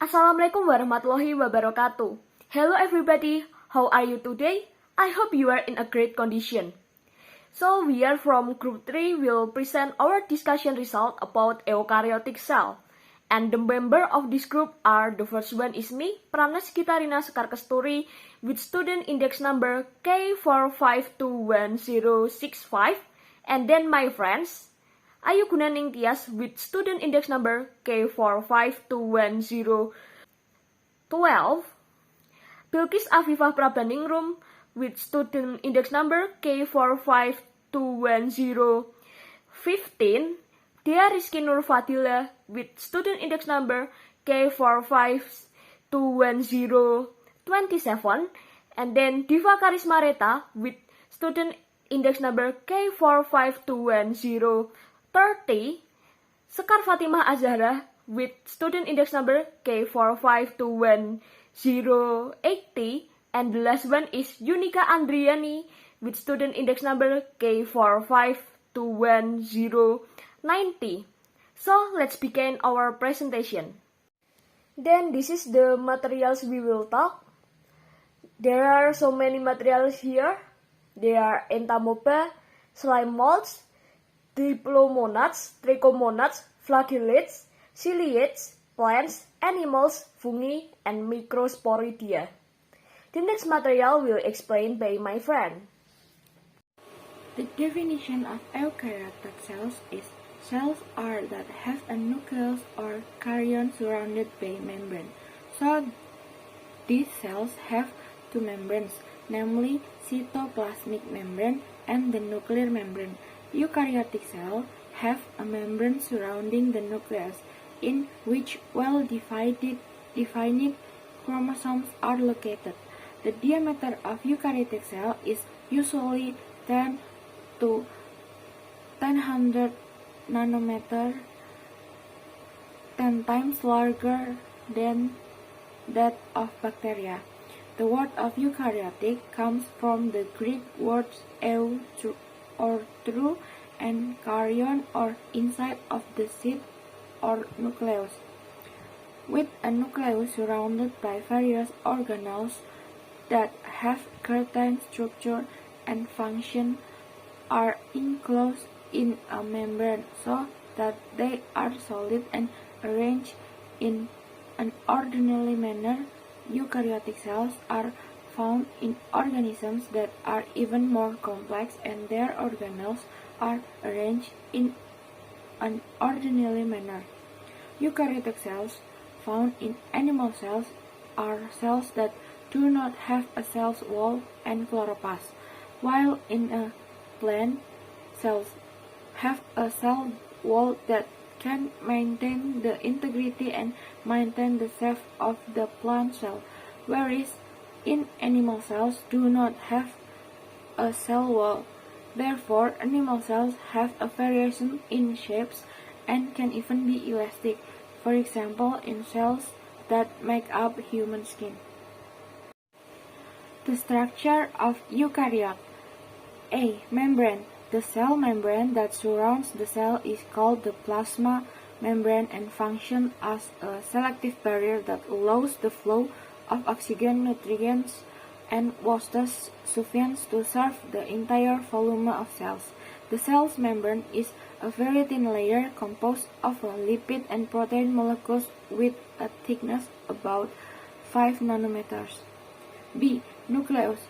Assalamualaikum warahmatullahi wabarakatuh. Hello everybody, how are you today? I hope you are in a great condition. So we are from group 3 will present our discussion result about eukaryotic cell. And the member of this group are the first one is me, Pramnas Gitarina Sekarkasturi, with student index number K4521065, and then my friends, Ayu Gunaning Tias with student index number K4521012, Bilkis Afifah Prabaningrum with student index number K4521015, Dea Rizky Nur Fadila with student index number K4521027, and then Diva Karisma Reta with student index number K4521030, Sekar Fatimah Azhara with student index number K4521080, and the last one is Yunika Andriani with student index number K4521090. So let's begin our presentation. Then this is the materials we will talk. There are so many materials here. They are entamoeba, slime molds, diplomonads, trichomonads, flagellates, ciliates, plants, animals, fungi, and microsporidia. The next material will explain by my friend. The definition of eukaryotic cells is cells are that have a nucleus or karyon surrounded by membrane. So these cells have two membranes, namely cytoplasmic membrane and the nuclear membrane. Eukaryotic cells have a membrane surrounding the nucleus, in which well-defined chromosomes are located. The diameter of eukaryotic cell is usually 10 to 1000 nanometer, 10 times larger than that of bacteria. The word of eukaryotic comes from the Greek words eu or through and karyon or inside of the seed or nucleus. With a nucleus surrounded by various organelles that have certain structure and function are enclosed in a membrane so that they are solid and arranged in an orderly manner. Eukaryotic cells are found in organisms that are even more complex, and their organelles are arranged in an ordinary manner. Eukaryotic cells found in animal cells are cells that do not have a cell wall and chloroplast, while in a plant, cells have a cell wall that can maintain the integrity and maintain the shape of the plant cell, whereas in animal cells do not have a cell wall. Therefore, animal cells have a variation in shapes and can even be elastic, for example in cells that make up human skin. The structure of eukaryote. A. Membrane. The cell membrane that surrounds the cell is called the plasma membrane and functions as a selective barrier that allows the flow of oxygen, nutrients, and water sufficient to serve the entire volume of cells. The cell's membrane is a very thin layer composed of lipid and protein molecules with a thickness about 5 nanometers. B. Nucleus.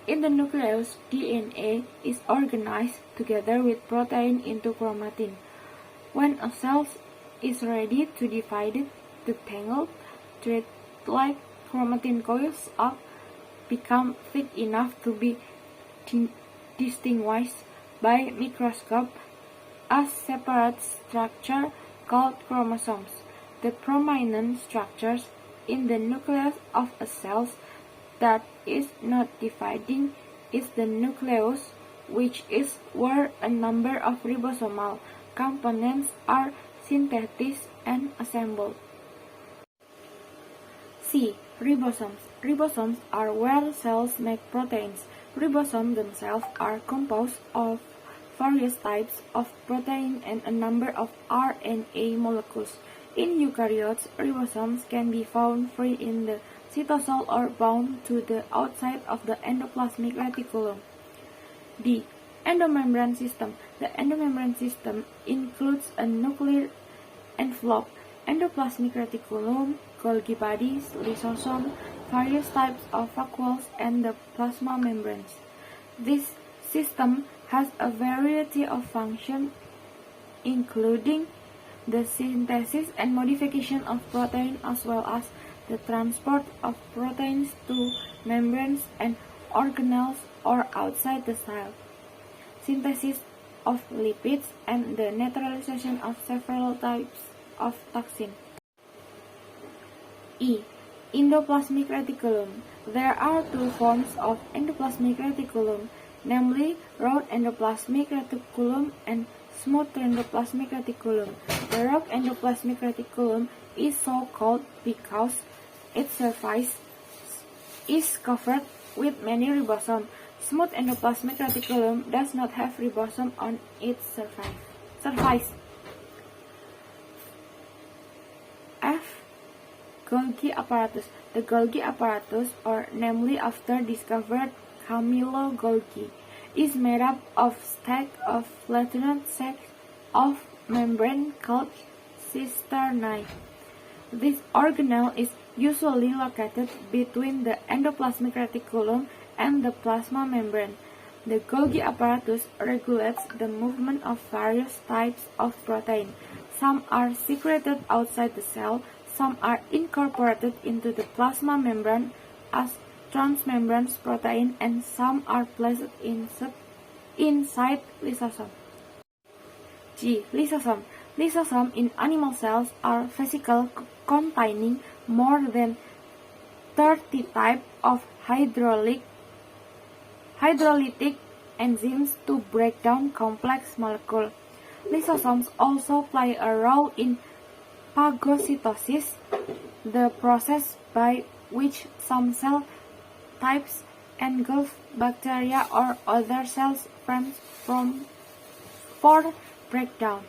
In the nucleus, DNA is organized together with protein into chromatin. When a cell is ready to divide, the tangled thread-like chromatin coils up become thick enough to be distinguished by microscope as separate structure called chromosomes. The prominent structures in the nucleus of a cell that is not dividing is the nucleus, which is where a number of ribosomal components are synthesized and assembled. C. Ribosomes. Ribosomes are where cells make proteins. Ribosomes themselves are composed of various types of protein and a number of RNA molecules. In eukaryotes, ribosomes can be found free in the cytosol or bound to the outside of the endoplasmic reticulum. D. Endomembrane system. The endomembrane system includes a nuclear envelope, endoplasmic reticulum, Golgi bodies, lysosome, various types of vacuoles, and the plasma membranes. This system has a variety of functions, including the synthesis and modification of protein as well as the transport of proteins to membranes and organelles or outside the cell, synthesis of lipids, and the neutralization of several types of toxins. E. Endoplasmic reticulum. There are two forms of endoplasmic reticulum, namely rough endoplasmic reticulum and smooth endoplasmic reticulum. The rough endoplasmic reticulum is so called because its surface is covered with many ribosomes. Smooth endoplasmic reticulum does not have ribosomes on its surface. F. Golgi apparatus. The Golgi apparatus, or namely after discovered Camillo Golgi, is made up of stack of flattened sacks of membrane called cisternae. This organelle is usually located between the endoplasmic reticulum and the plasma membrane. The Golgi apparatus regulates the movement of various types of protein. Some are secreted outside the cell, some are incorporated into the plasma membrane as transmembrane protein, and some are placed inside lysosome. G. Lysosome. Lysosomes in animal cells are vesicles containing more than 30 types of hydrolytic enzymes to break down complex molecules. Lysosomes also play a role in phagocytosis, the process by which some cell types engulf bacteria or other cells for breakdown.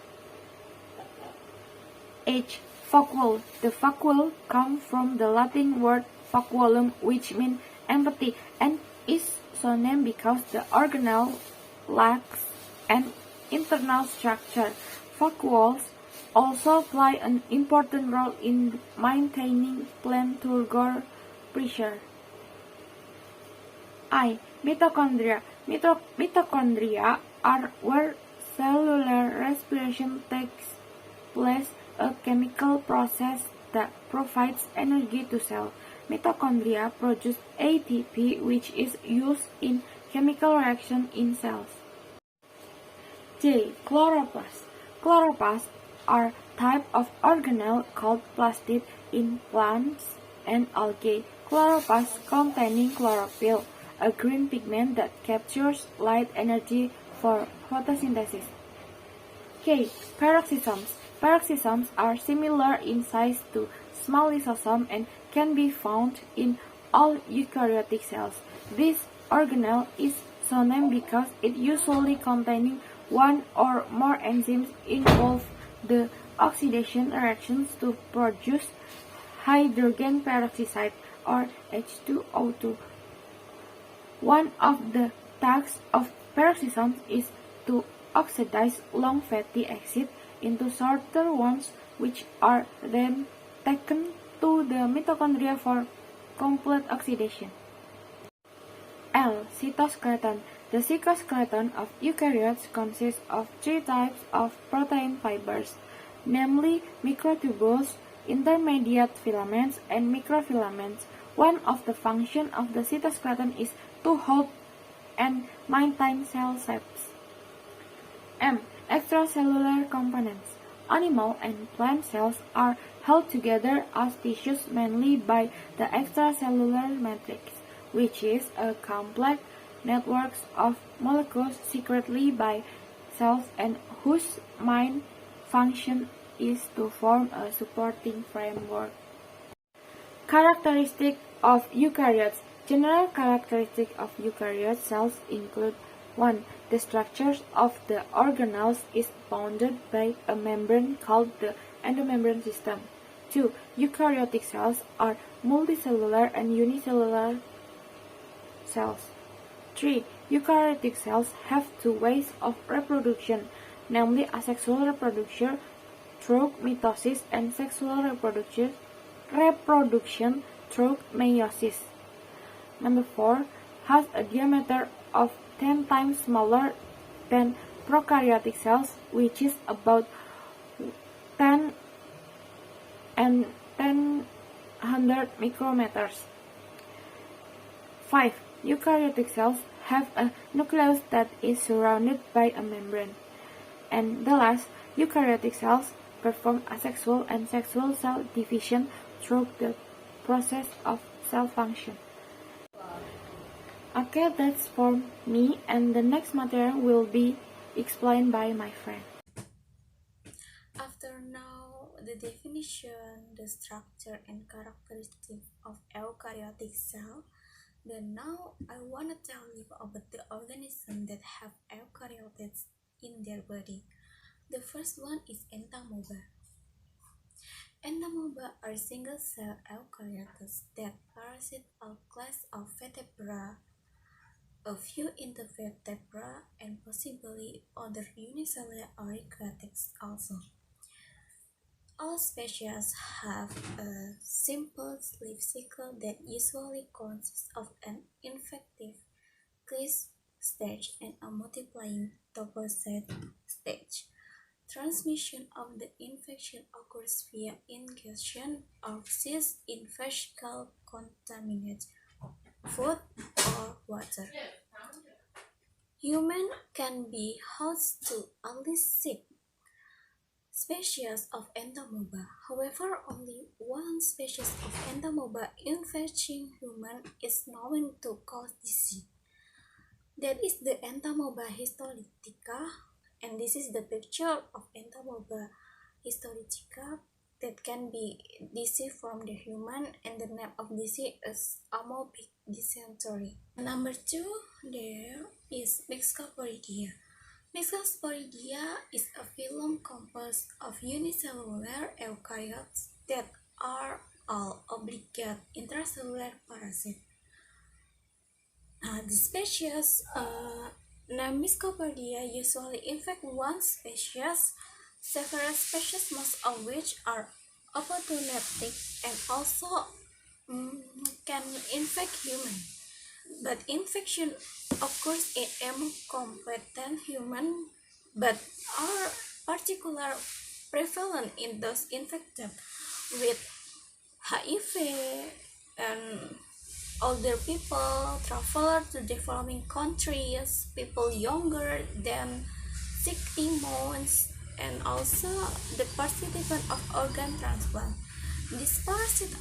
H. Vacuole. The vacuole comes from the Latin word vacuolum, which means empty, and is so named because the organelle lacks an internal structure. Vacuoles also play an important role in maintaining plant turgor pressure. I. Mitochondria. Mitochondria are where cellular respiration takes place, a chemical process that provides energy to cells. Mitochondria produce ATP, which is used in chemical reaction in cells. J. Chloroplasts. Chloroplasts are type of organelle called plastid in plants and algae. Chloroplasts containing chlorophyll, a green pigment that captures light energy for photosynthesis. K. Peroxisomes. Peroxisomes are similar in size to small lysosomes and can be found in all eukaryotic cells. This organelle is so named because it usually containing one or more enzymes involved the oxidation reactions to produce hydrogen peroxide or H2O2. One of the tasks of peroxisomes is to oxidize long fatty acids into shorter ones, which are then taken to the mitochondria for complete oxidation. L. Cytoskeleton. The cytoskeleton of eukaryotes consists of three types of protein fibers, namely microtubules, intermediate filaments, and microfilaments. One of the functions of the cytoskeleton is to hold and maintain cell shapes. M. Extracellular components. Animal and plant cells are held together as tissues mainly by the extracellular matrix, which is a complex network of molecules secretly by cells and whose main function is to form a supporting framework. Characteristic of eukaryotes. General characteristics of eukaryote cells include 1. The structure of the organelles is bounded by a membrane called the endomembrane system. 2. Eukaryotic cells are multicellular and unicellular cells. 3. Eukaryotic cells have two ways of reproduction, namely asexual reproduction through mitosis and sexual reproduction through meiosis. Number 4. Has a diameter of 10 times smaller than prokaryotic cells, which is about 10 and 100 micrometers. 5. Eukaryotic cells have a nucleus that is surrounded by a membrane. And the last, eukaryotic cells perform asexual and sexual cell division through the process of cell function. Okay, that's for me, and the next material will be explained by my friend. After now the definition, the structure and characteristics of eukaryotic cell, then now I want to tell you about the organisms that have eukaryotes in their body. The first one is Entamoeba. Entamoeba are single-cell eukaryotes that parasite a class of vertebrata, a few intervertebrata, and possibly other unicellular eukaryotes also. All species have a simple sleep cycle that usually consists of an infective cleavage stage and a multiplying tophocyte stage. Transmission of the infection occurs via ingestion of cysts in fecal contaminated food or water. Humans can be host to at least 6 species of Entamoeba. However, only one species of Entamoeba infecting humans is known to cause disease. That is the Entamoeba histolytica, and this is the picture of Entamoeba histolytica that can be disease from the human, and the name of disease is amoebic dysentery. Number 2, there is Myxoporidia. Myxoporidia is a phylum composed of unicellular eukaryotes that are all obligate intracellular parasites. The species named Myxoporidia usually infect one species. Several species, most of which are opportunistic and also can infect humans. But infection occurs in incompetent humans, but are particularly prevalent in those infected with HIV and older people, travelers to developing countries, people younger than 60 months, and also the participant of organ transplant. This parasite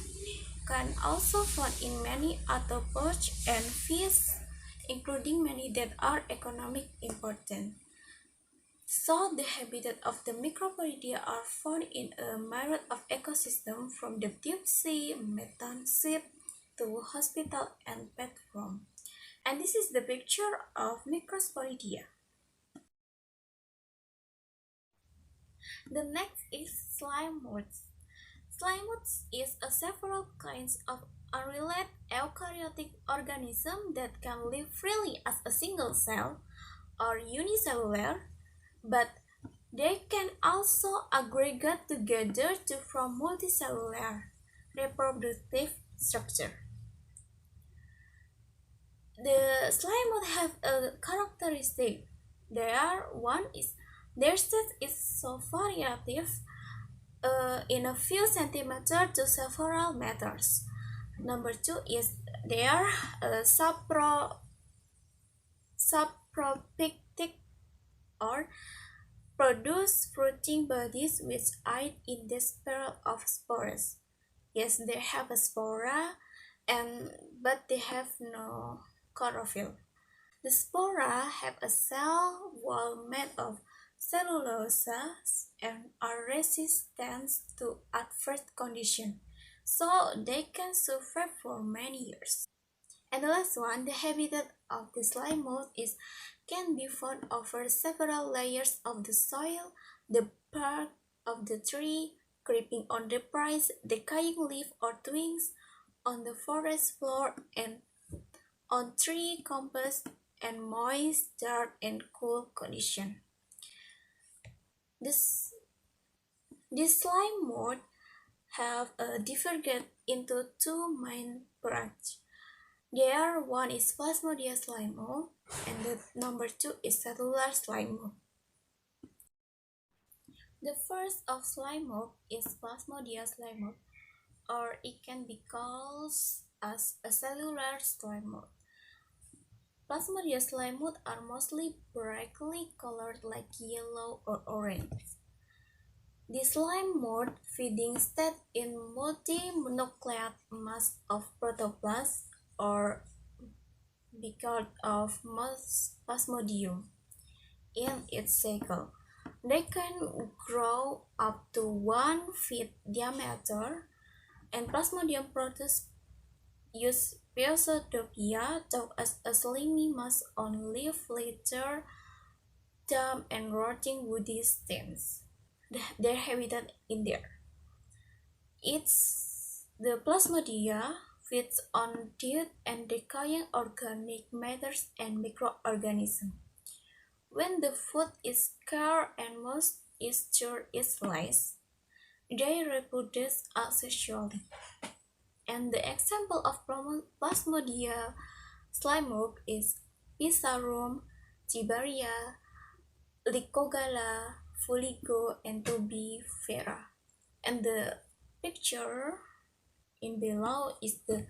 can also found in many arthropods and fish, including many that are economically important. So the habitat of the Myxoporidia are found in a myriad of ecosystems, from the deep sea, methane ship, to hospital and pet farm. And this is the picture of Myxoporidia. The next is slime moths. Slime moths is a several kinds of unrelated eukaryotic organism that can live freely as a single cell or unicellular, but they can also aggregate together to form multicellular reproductive structure. The slime moth have a characteristic. One is their size is so variative in a few centimeters to several meters. Number 2 is they are saprophytic or produce fruiting bodies which hide in the spiral of spores. Yes, they have a spora, but they have no chlorophyll. The spora have a cell wall made of cellulose and are resistant to adverse conditions, so they can survive for many years. And the last one, the habitat of the slime moth can be found over several layers of the soil, the bark of the tree, creeping on the branches, decaying leaf or twigs, on the forest floor, and on tree compass and moist, dark, and cool condition. This slime mold have diverged into two main branches. There, one is Plasmodium slime mold, and the number two is cellular slime mold. The first of slime mold is Plasmodium slime mold, or it can be called as a cellular slime mold. Plasmodium slime mold are mostly brightly colored like yellow or orange. The slime mold feeding state in multinucleate mass of protoplasm or because of Plasmodium in its cycle. They can grow up to 1 feet diameter, and Plasmodium protists use Physeudopia as a slimy mass on leaf litter, damp and rotting woody stems. Their habitat in there. The Plasmodia feeds on dead and decaying organic matters and microorganisms. When the food is scarce and moisture is less, they reproduce asexually. And the example of Plasmodia slime mold is Pisarum, Tiberia, Lycogala, Fuligo, and Tubifera. And the picture in below is the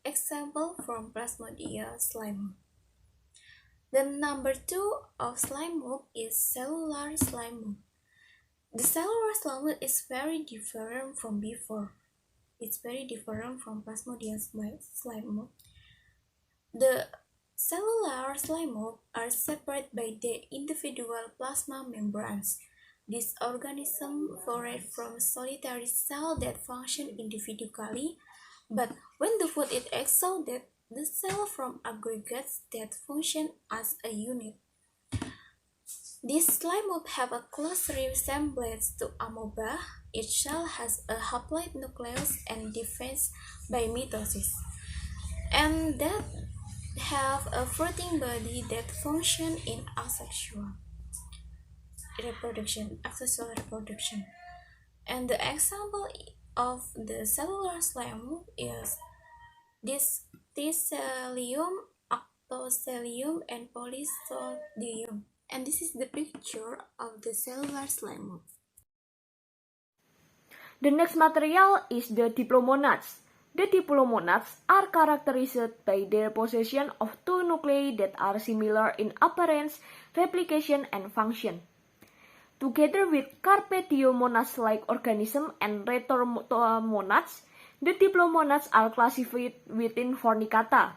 example from Plasmodia slime mold. The number two of slime mold is cellular slime mold. The cellular slime mold is very different from before. It's very different from Plasmodium slime mold. The cellular slime mold are separated by the individual plasma membranes. These organisms flourish from solitary cells that function individually, but when the food is exhausted, the cells from aggregates that function as a unit. These slime mold have a close resemblance to amoeba. Each cell has a haploid nucleus and divides by mitosis, and that have a fruiting body that function in asexual reproduction. And the example of the cellular slime mold is Discelium, Actocelium, and Polysodium. And this is the picture of the cellular slime mold. The next material is the diplomonads. The diplomonads are characterized by their possession of two nuclei that are similar in appearance, replication, and function. Together with carpediomonads-like organisms and retormonads, the diplomonads are classified within Fornicata.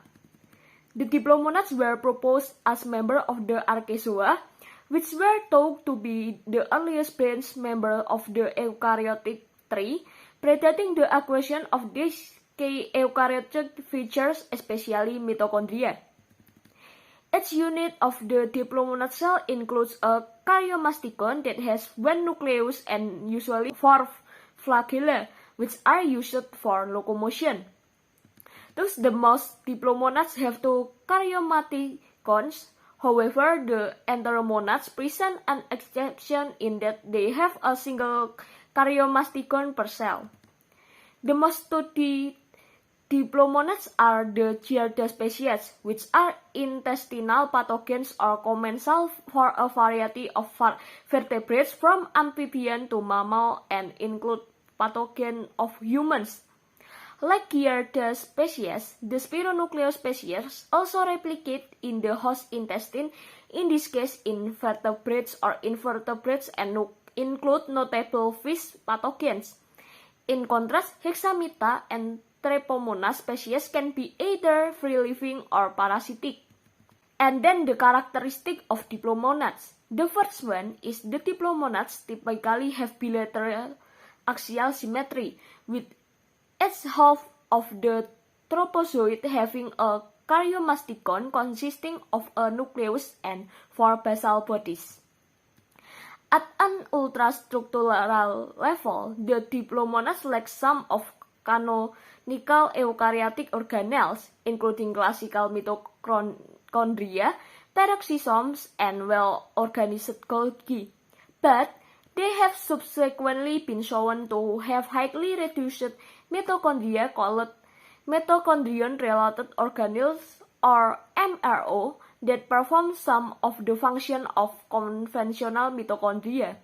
The diplomonads were proposed as members of the Archezoa, which were thought to be the earliest branch member of the eukaryotic tree, predating the acquisition of these key eukaryotic features, especially mitochondria. Each unit of the diplomonad cell includes a karyomasticon that has one nucleus and usually 4 flagella, which are used for locomotion. Thus, the most diplomonads have two karyomasticons. However, the enteromonads present an exception in that they have a single karyomasticon per cell. The most studied diplomonads are the Giardia species, which are intestinal pathogens or commensal for a variety of vertebrates from amphibian to mammal and include pathogen of humans. Like Giardia species, the Spironucleo species also replicate in the host intestine, in this case in vertebrates or invertebrates, and include notable fish pathogens. In contrast, Hexamita and Treponema species can be either free-living or parasitic. And then the characteristic of diplomonads. The first one is the diplomonads typically have bilateral axial symmetry, with each half of the tropozoid having a karyomasticon consisting of a nucleus and 4 basal bodies. At an ultrastructural level, the Diplomonads lack some of canonical eukaryotic organelles, including classical mitochondria, peroxisomes, and well-organized Golgi. But they have subsequently been shown to have highly reduced mitochondria called mitochondrion-related organelles or MRO that perform some of the function of conventional mitochondria.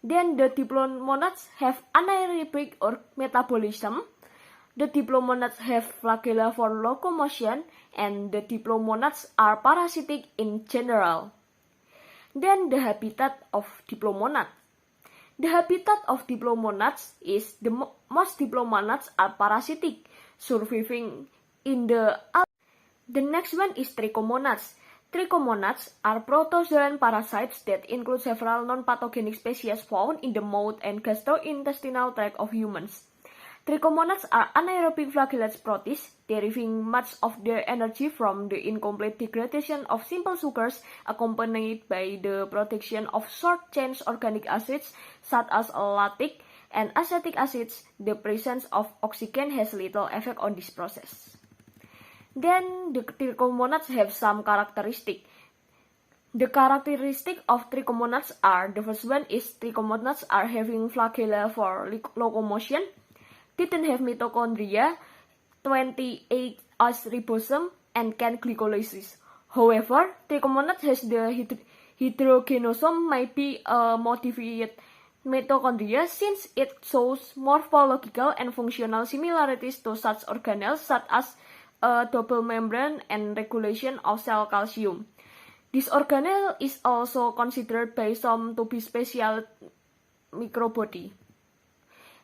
Then the diplomonads have anaerobic or metabolism. The diplomonads have flagella for locomotion, and the diplomonads are parasitic in general. Then the habitat of diplomonads. The habitat of diplomonads is most diplomonads are parasitic, surviving in the. The next one is trichomonads. Trichomonads are protozoan parasites that include several non-pathogenic species found in the mouth and gastrointestinal tract of humans. Trichomonads are anaerobic flagellate protists, deriving much of their energy from the incomplete degradation of simple sugars accompanied by the production of short-chain organic acids such as lactic and acetic acids. The presence of oxygen has little effect on this process. Then the trichomonads have some characteristics. The characteristic of trichomonads are, the first one is trichomonads are having flagella for locomotion, didn't have mitochondria, 28 as ribosome, and can glycolysis. However, trichomonads has the hydrogenosome might be a modified mitochondria since it shows morphological and functional similarities to such organelles such as a double membrane and regulation of cell calcium. This organelle is also considered by some to be special microbody.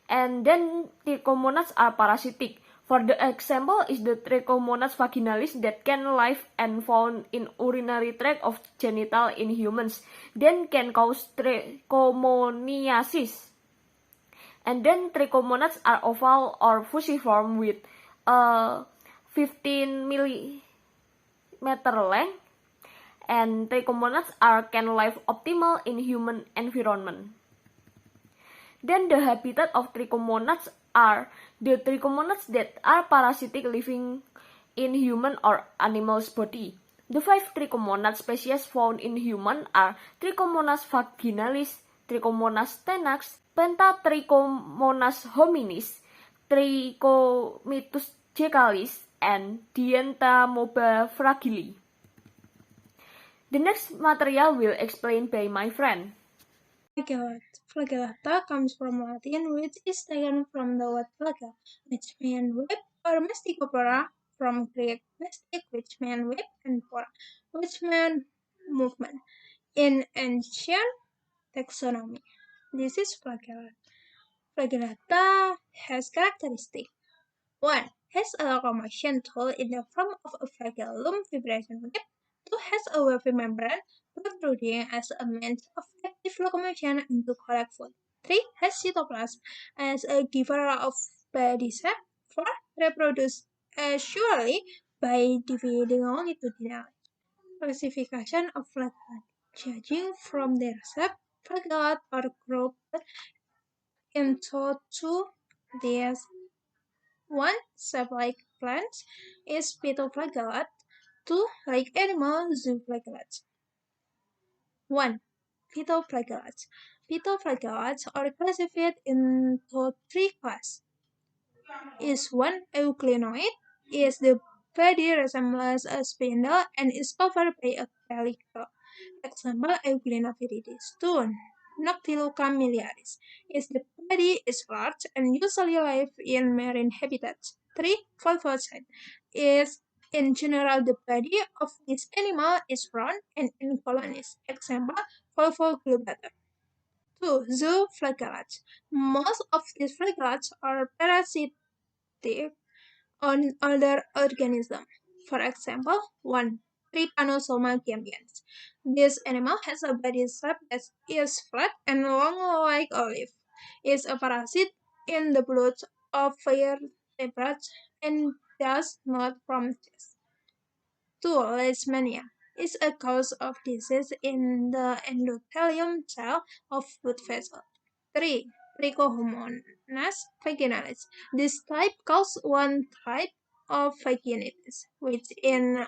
And then trichomonads are parasitic. For the example is the Trichomonas vaginalis that can live and found in urinary tract of genital in humans, then can cause trichomoniasis. And then trichomonads are oval or fusiform with a 15 millimeter length, and trichomonads can live optimal in human environment. Then the habitat of trichomonads are the trichomonads that are parasitic living in human or animal's body. The 5 trichomonad species found in human are Trichomonas vaginalis, Trichomonas tenax, Pentatrichomonas hominis, Trichomitus jecalis, and Dientamoeba fragile. The next material will explain by my friend. Flagellata comes from Latin, which is taken from the word flagel, which means whip, or masticopora from Greek mastic, which means whip, and pora, which means movement. In ancient taxonomy, this is flagellata. Flagellata has characteristics. 1. Has a locomotion tool in the form of a flagellum vibration whip. 2. Has a wavy membrane protruding as a means of active locomotion and to collect food. 3. Has cytoplasm as a giver of body shape. 4. Reproduce assuredly by dividing longitudinally. Classification of flagellata. Judging from their shape, flagellata are grouped into two these. 1. Shape like plants is pitoflagellate. 2. Like animal, zooflagellates. 1. Pitoflagellates. Pitoflagellates are classified into 3 classes. Is 1. Euglenoid. Is the body resembles a spindle and is covered by a pellicle. Example, Euglenoviridis. 2. Noctiluca miliaris. Is the body is large and usually live in marine habitats. 3. Volvocide. Is in general the body of this animal is round and in colonies. Example, Volvoglobator. 2. Zooflagellates. Most of these flagellates are parasitic on other organisms. For example, 1. Trypanosoma gambians. This animal has a body shape that is flat and long like a leaf. It is a parasite in the blood of vertebrates and does not form chest. 2. Leishmania is a cause of disease in the endothelium cell of blood vessel. 3. Trichomonas vaginalis. This type causes one type of vaginitis, which is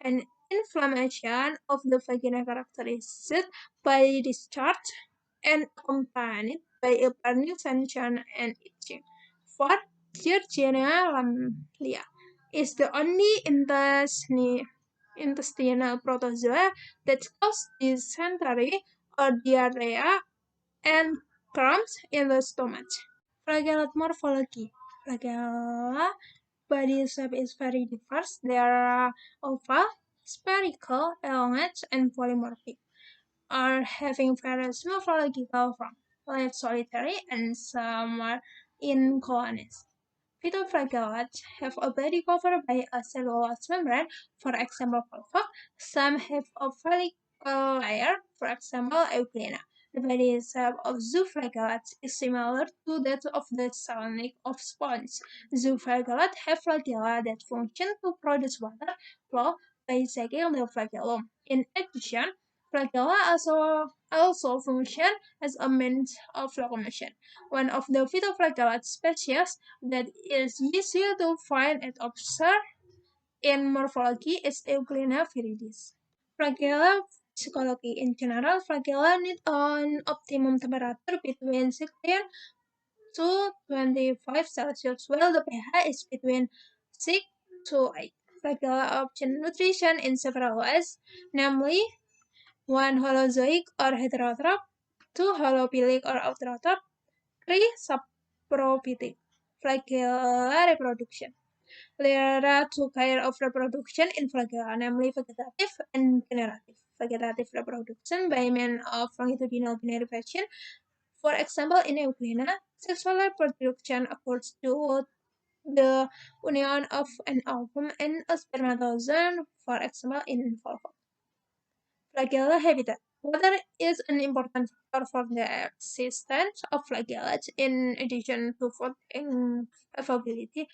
an inflammation of the vagina characterized by discharge and accompanied by a burning sensation and itching. 4. Yersinia lamblia is the only intestinal protozoa that causes dysentery or diarrhea and cramps in the stomach. Flagellate morphology. Flagella body shape is very diverse. They are oval, spherical, elongate, and polymorphic, are having various morphological forms, live solitary, and some are in colonies. Phytoflagellates have a body covered by a cellulose membrane, for example pulpa. Some have a follicle layer, for example euglena. The body shape of zooflagellates is similar to that of the salonic of sponge. Zooflagellates have flagella that function to produce water flow by sagging the flagellum. In addition, flagella also function as a means of locomotion. One of the phytoflagellate species that is easy to find and observe in morphology is Euglena viridis. Flagella physiology. In general, flagella need an optimum temperature between 16 to 25 Celsius, while the pH is between 6 to 8. Flagella option nutrition in several ways, namely 1. Holozoic or heterotroph, 2. Holophilic or autotroph, 3. Saprophytic. Flagella reproduction. There are two kinds of reproduction in flagella, namely vegetative and generative. Vegetative reproduction by means of longitudinal binary fashion. For example, in Euglena, sexual reproduction occurs due the union of an ovum and a spermatozoon, for example, in vulva. Flagella habitat. Water is an important factor for the existence of flagellates. In addition to food and availability,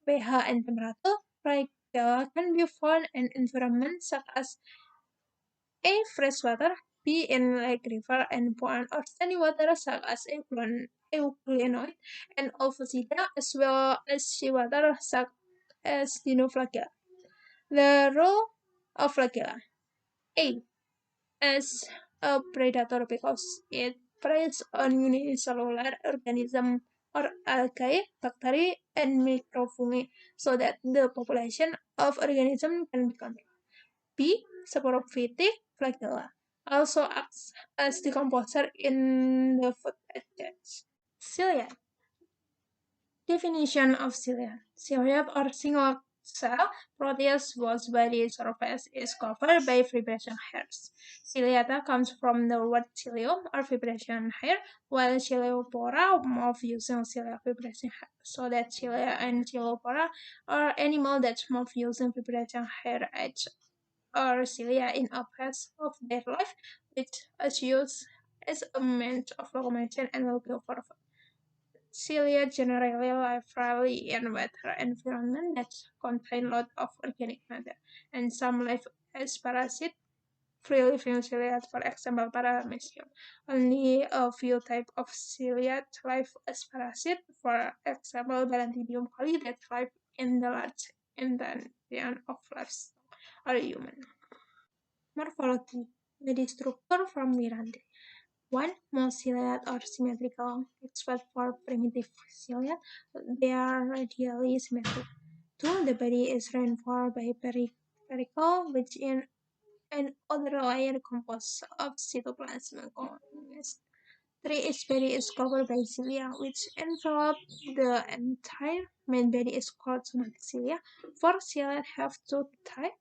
pH and temperature, flagella can be found in environments such as A. Freshwater, B. In lake, river, and pond, or sunny water such as euglenoid and Ophidiida, as well as seawater such as Dinoflagella. The role of flagella. A. As a predator because it preys on unicellular organisms or algae, bacteria, and microfungi so that the population of organisms can be controlled. B. Saprophytic flagella also acts as decomposer in the food agents. Cilia. Definition of cilia. Cilia or single cell proteus whose body surface is covered by vibration hairs. Ciliata comes from the word cilium or vibration hair, while Ciliopora move using cilia vibration hair. So that cilia and Ciliopora are animals that move using vibration hair edge or cilia in a phase of their life, which is used as a means of locomotion and will go for food. Cilia generally live freely in wetter environments that contain lots of organic matter, and some live as parasites. Free-living cilia, for example, Paramecium. Only a few types of cilia live as parasites, for example, Balantidium coli, that live in the large intestine of livestock or human. Morphology. Body structure from Miranda. 1. Most cilia are symmetrical, except for primitive cilia. They are radially symmetric. 2. The body is reinforced by pericarp, which is an outer layer composed of cytoplasm cones. 3. Its body is covered by cilia, which envelop the entire main body is called somatic cilia. 4. Cilia have two types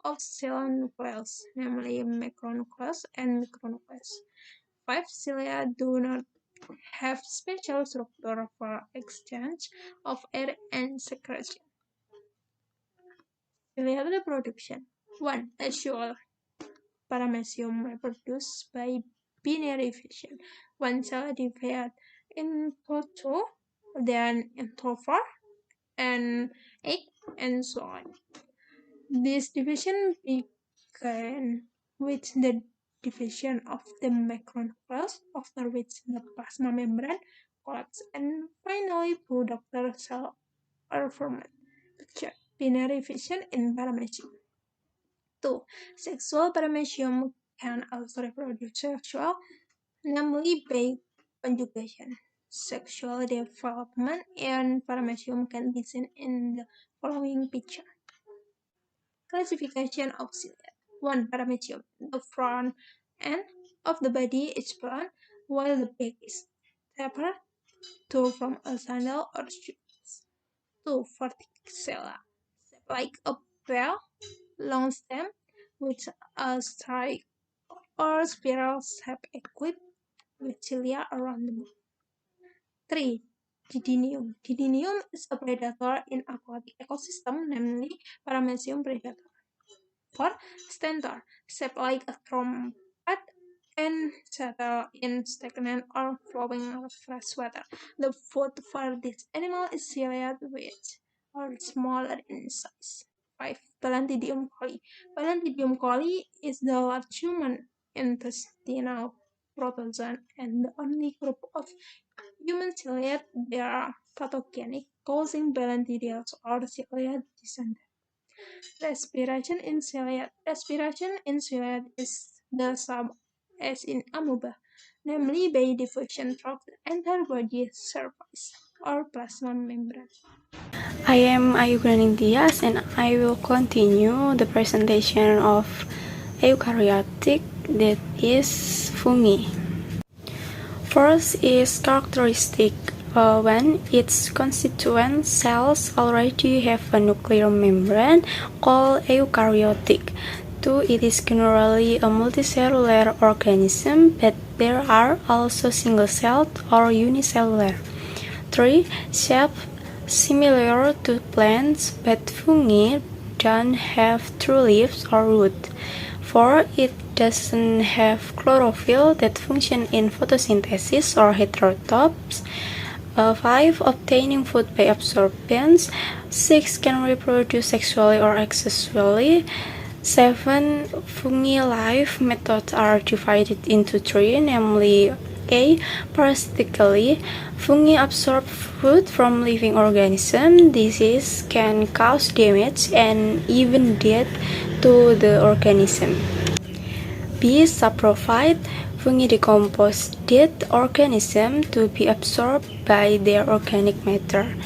of cell nucleus, namely macronucleus and micronucleus. 5. Cilia do not have special structure for exchange of air and secretion. Cilia reproduction. 1. As usual, Paramecium reproduced by binary fission. One cell divides into 2, then into 4, and 8, and so on. This division can with the division of the macronucleus, after which the plasma membrane collapses, and finally producer cell are formed. Picture binary fission in paramecium. 2. Sexual paramecium can also reproduce sexual, namely by conjugation. Sexual development in paramecium can be seen in the following picture. Classification of cilia. 1. Paramecium. The front end of the body is blunt, while the back is tapered. 2. From a sandal or shoes. 2. Verticilla. Shaped like a bell, long stem, with a strike or spiral shape equipped with cilia around the mouth. 3. Didinium. Didinium is a predator in aquatic ecosystem, namely paramecium predator. 4. Stentor, shaped like a trumpet and settle in stagnant or flowing fresh water. The food for this animal is ciliate, which are smaller in size. 5. Balantidium coli. Balantidium coli is the large human intestinal protozoan and the only group of human ciliate that are pathogenic, causing balantidials or ciliate dysentery. Respiration in ciliate. Respiration in ciliate is the same as in amoeba, namely by diffusion through the entire body surface or plasma membrane. I am Ayu Granintias and I will continue the presentation of eukaryotic, that is fungi. First is characteristic when its constituent cells already have a nuclear membrane called eukaryotic. 2. It is generally a multicellular organism, but there are also single-celled or unicellular. 3. Shape similar to plants, but fungi don't have true leaves or root. 4. It doesn't have chlorophyll that function in photosynthesis or heterotrophs. 5. Obtaining food by absorption. 6. Can reproduce sexually or asexually. 7. Fungi life methods are divided into 3, namely A. Parasitically, fungi absorb food from living organisms. Disease can cause damage and even death to the organism. B. Saprophyte, fungi decompose dead organisms to be absorbed by their organic matter.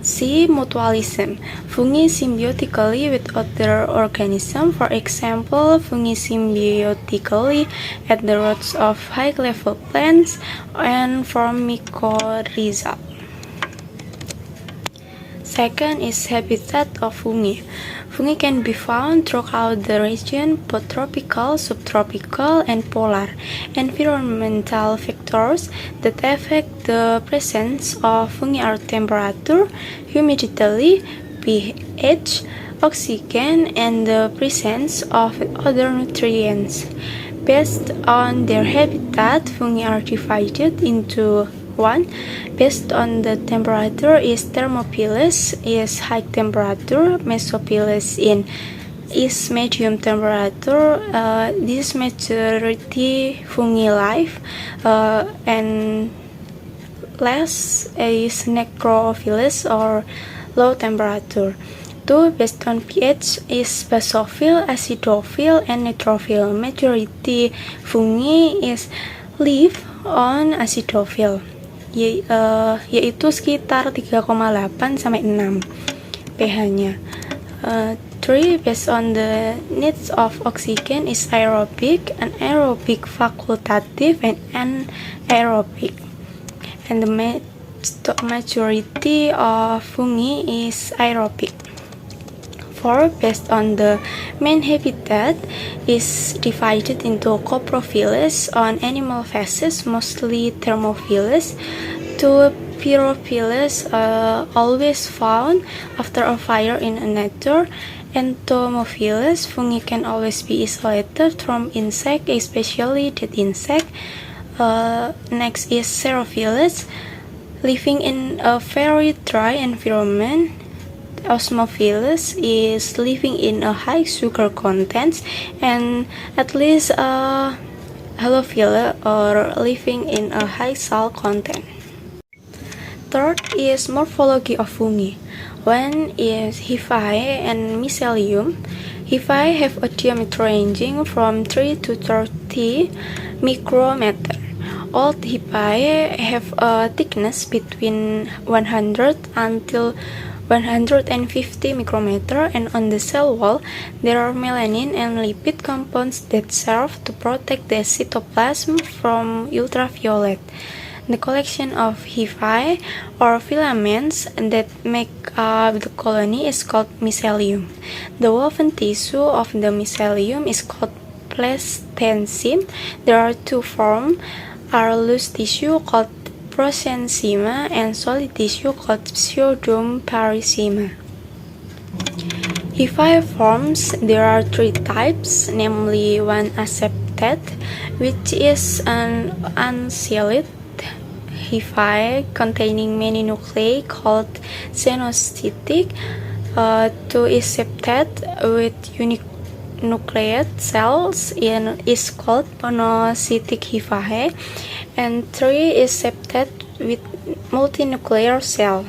C. Mutualism, fungi symbiotically with other organisms. For example, fungi symbiotically at the roots of high-level plants and form mycorrhiza. Second is habitat of fungi. Fungi can be found throughout the region, both tropical, subtropical, and polar. Environmental factors that affect the presence of fungi are temperature, humidity, pH, oxygen, and the presence of other nutrients. Based on their habitat, fungi are divided into 1. Based on the temperature is Thermophilus is high temperature, Mesophilus is medium temperature. This majority fungi life, and less is Necrophilus or low temperature. 2. Based on pH is basophil, acidophil, and neutrophil. Majority fungi is live on acidophil, yaitu sekitar 3,8 sampai 6 pH-nya. 3. Based on the needs of oxygen is aerobic, anaerobic, facultative, and anaerobic. And the majority of fungi is aerobic. 4. Based on the main habitat is divided into coprophilous on animal facies, mostly Thermophilus. 2. Pyrophilus, always found after a fire in nature. Entomophilus, fungi can always be isolated from insect, especially dead insect. Next is Xerophilus, living in a very dry environment. Osmophilus is living in a high sugar content, and at least Halophila or living in a high salt content. Third is morphology of fungi. One is Hyphae and Mycelium. Hyphae have a diameter ranging from 3 to 30 micrometer. All Hyphae have a thickness between 100 until 150 micrometer, and on the cell wall there are melanin and lipid compounds that serve to protect the cytoplasm from ultraviolet. The collection of hyphae or filaments that make up the colony is called mycelium. The woven tissue of the mycelium is called plastensym. There are two forms, are loose tissue called prosencyma and solid tissue called pseudoparenchyma. Hyphae forms, there are three types, namely one aseptate, which is an unsealed hyphae containing many nuclei called xenocytic, two is septate with unique nucleate cells is called monocytic hyphae, and three is septate with multinuclear cell.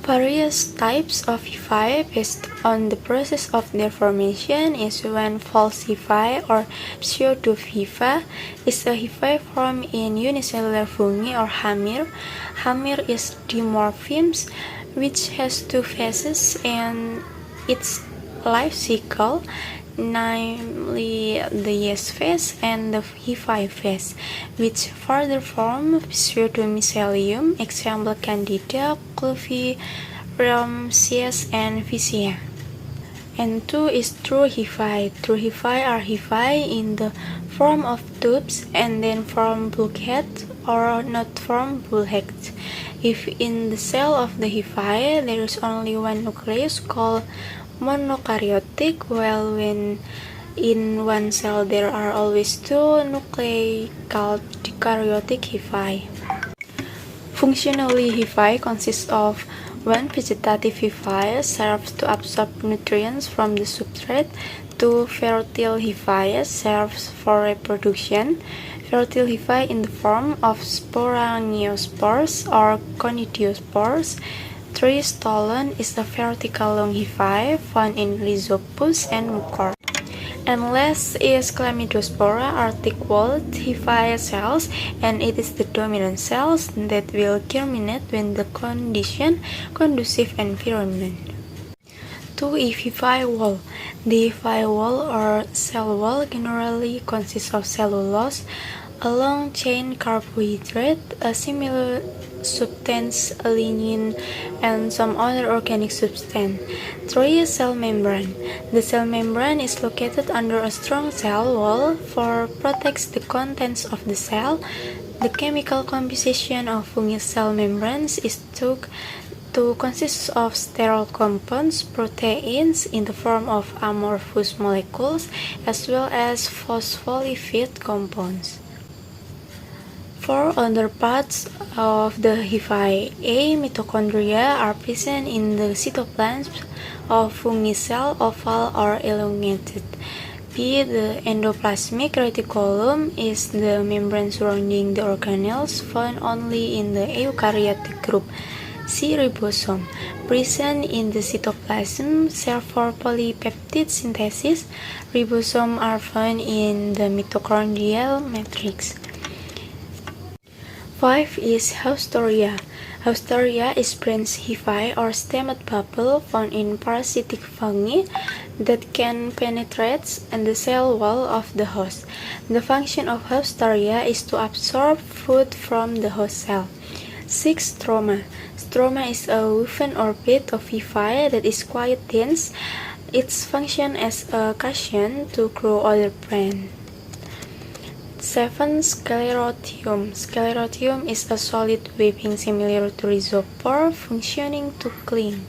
Various types of hyphae based on the process of their formation is one false hyphae or pseudohypha is a hyphae formed in unicellular fungi or hamir. Hamir is dimorphism which has two phases in its life cycle, namely the yeast phase and the hyphae phase, which further form pseudomycelium, example Candida, Cluviramcias, and Vicia. And two is true hyphae. True hyphae are hyphae in the form of tubes and then form bulkheads or not form bulkheads. If in the cell of the hyphae there is only one nucleus called monokaryotic, while when in one cell there are always two nuclei called dikaryotic hyphae. Functionally, hyphae consists of one vegetative hyphae serves to absorb nutrients from the substrate, two fertile hyphae serves for reproduction, fertile hyphae in the form of sporangiospores or conidiospores. Three stolon is a vertical long hyphae found in Rhizopus and Mucor. And last is Chlamydospora or thick-walled hyphae cells, and it is the dominant cells that will germinate when the conducive environment. 2 is hyphae wall. The hyphae wall or cell wall generally consists of cellulose, a long-chain carbohydrate, a similar substance, a lignin, and some other organic substance. 3 is cell membrane. The cell membrane is located under a strong cell wall for protects the contents of the cell. The chemical composition of fungi cell membranes is to consist of sterile compounds, proteins in the form of amorphous molecules, as well as phospholipid compounds. 4 other parts of the hyphae. A. Mitochondria are present in the cytoplasm of fungi cell, oval or elongated. B. The endoplasmic reticulum is the membrane surrounding the organelles found only in the eukaryotic group. C. Ribosome, present in the cytoplasm, serve for polypeptide synthesis. Ribosomes are found in the mitochondrial matrix. 5 is Haustoria. Haustoria is branch hyphae or stemmed bubble found in parasitic fungi that can penetrate the cell wall of the host. The function of Haustoria is to absorb food from the host cell. 6. Stroma. Stroma is a woven orbit of hyphae that is quite dense. Its function as a cushion to grow other plants. 7. Sclerotium. Sclerotium is a solid webbing similar to rhizopore, functioning to cling.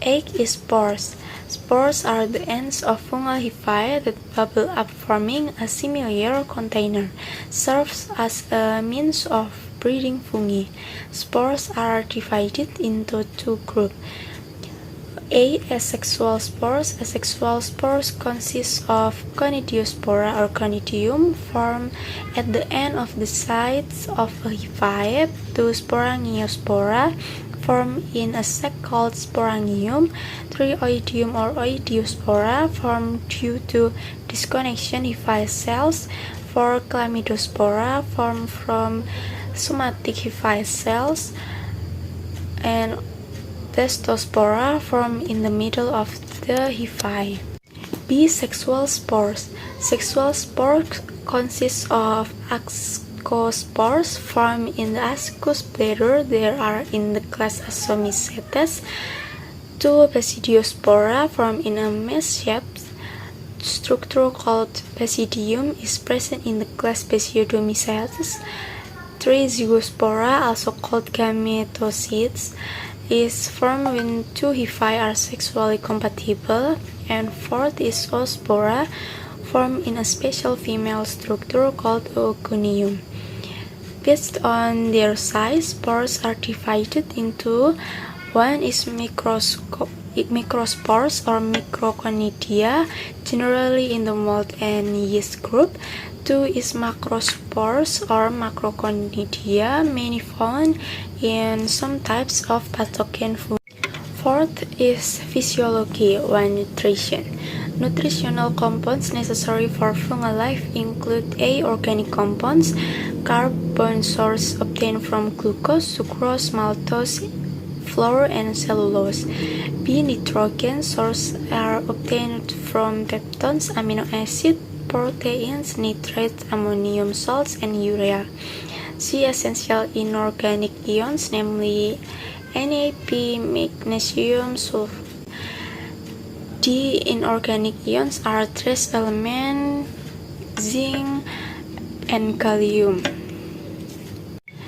8 is spores. Spores are the ends of fungal hyphae that bubble up forming a similar container. Serves as a means of breeding fungi. Spores are divided into two groups. A. Asexual spores. Asexual spores consist of conidiospora or conidium formed at the end of the sides of a hyphae. Two sporangiospora formed in a sac called sporangium. Three oidium or oidiospora formed due to disconnection hyphae cells. Four chlamydospora formed from somatic hyphae cells. And testospora formed in the middle of the hyphae. B. Sexual spores. Sexual spores consist of ascospores formed in the ascus bladder. There are in the class Asomycetes. Two basidiospora formed in a mesh-shaped structure called basidium is present in the class Basiodomycetes. Three zygospora, also called gametocytes, is formed when two hyphae are sexually compatible, and fourth is oospora, formed in a special female structure called oogonium. Based on their size, spores are divided into: one is microspores or microconidia, generally in the mold and yeast group. Two is macrospores or macroconidia, mainly found in some types of pathogen fungi. Fourth is physiology. One, nutrition. Nutritional compounds necessary for fungal life include: A. Organic compounds, carbon source obtained from glucose, sucrose, maltose, flour, and cellulose. B. Nitrogen source are obtained from peptones, amino acid, proteins, nitrates, ammonium salts, and urea. C. Essential inorganic ions, namely NAP, magnesium, sulfur. D. Inorganic ions are trace elements, zinc, and gallium.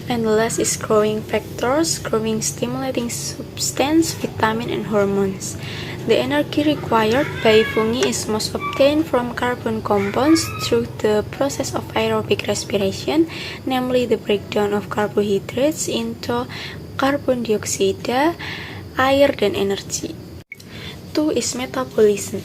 And the last is growing factors, growing stimulating substance, vitamin, and hormones. The energy required by fungi is most obtained from carbon compounds through the process of aerobic respiration, namely the breakdown of carbohydrates into carbon dioxide, air, dan energy. 2 is metabolism.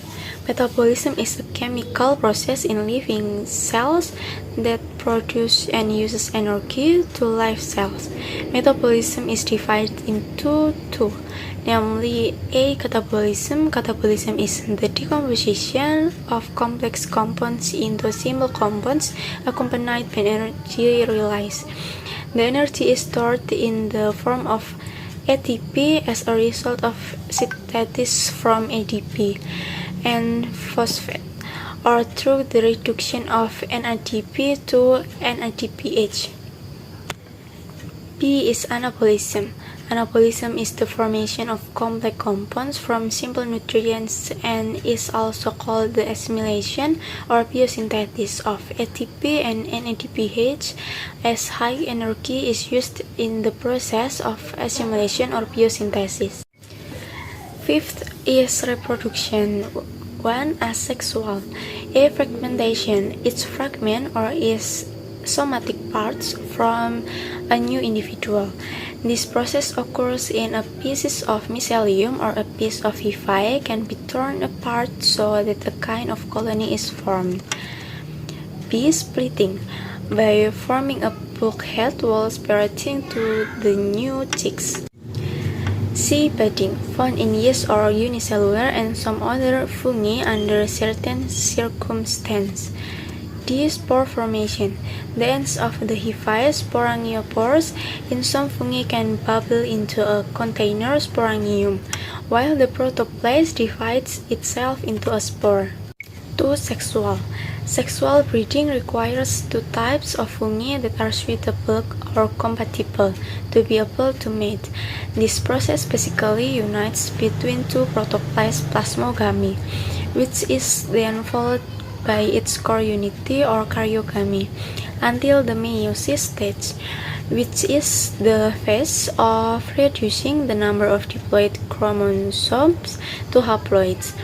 Metabolism is a chemical process in living cells that produce and uses energy to live cells. Metabolism is divided into two, namely A. Catabolism. Catabolism is the decomposition of complex compounds into simple compounds accompanied by energy release. The energy is stored in the form of ATP as a result of synthesis from ADP and phosphate, or through the reduction of NADP to NADPH. B is anabolism. Anabolism is the formation of complex compounds from simple nutrients and is also called the assimilation or biosynthesis of ATP and NADPH, as high energy is used in the process of assimilation or biosynthesis. Fifth is reproduction. 1. Asexual. A. Fragmentation. Each fragment or is somatic parts from a new individual. This process occurs in a piece of mycelium or a piece of hyphae can be torn apart so that a kind of colony is formed. B. Splitting. By forming a bulkhead while spreading to the new chicks. C. Budding, found in yeast or unicellular and some other fungi under certain circumstances. D. Spore formation. The ends of the hyphae, sporangiopores, in some fungi can bubble into a container, sporangium, while the protoplasm divides itself into a spore. 2. Sexual. Sexual breeding requires two types of fungi that are suitable or compatible to be able to mate. This process basically unites between two protoplasm plasmogamy, which is then followed by its core unity or karyogamy, until the meiosis stage, which is the phase of reducing the number of diploid chromosomes to haploids.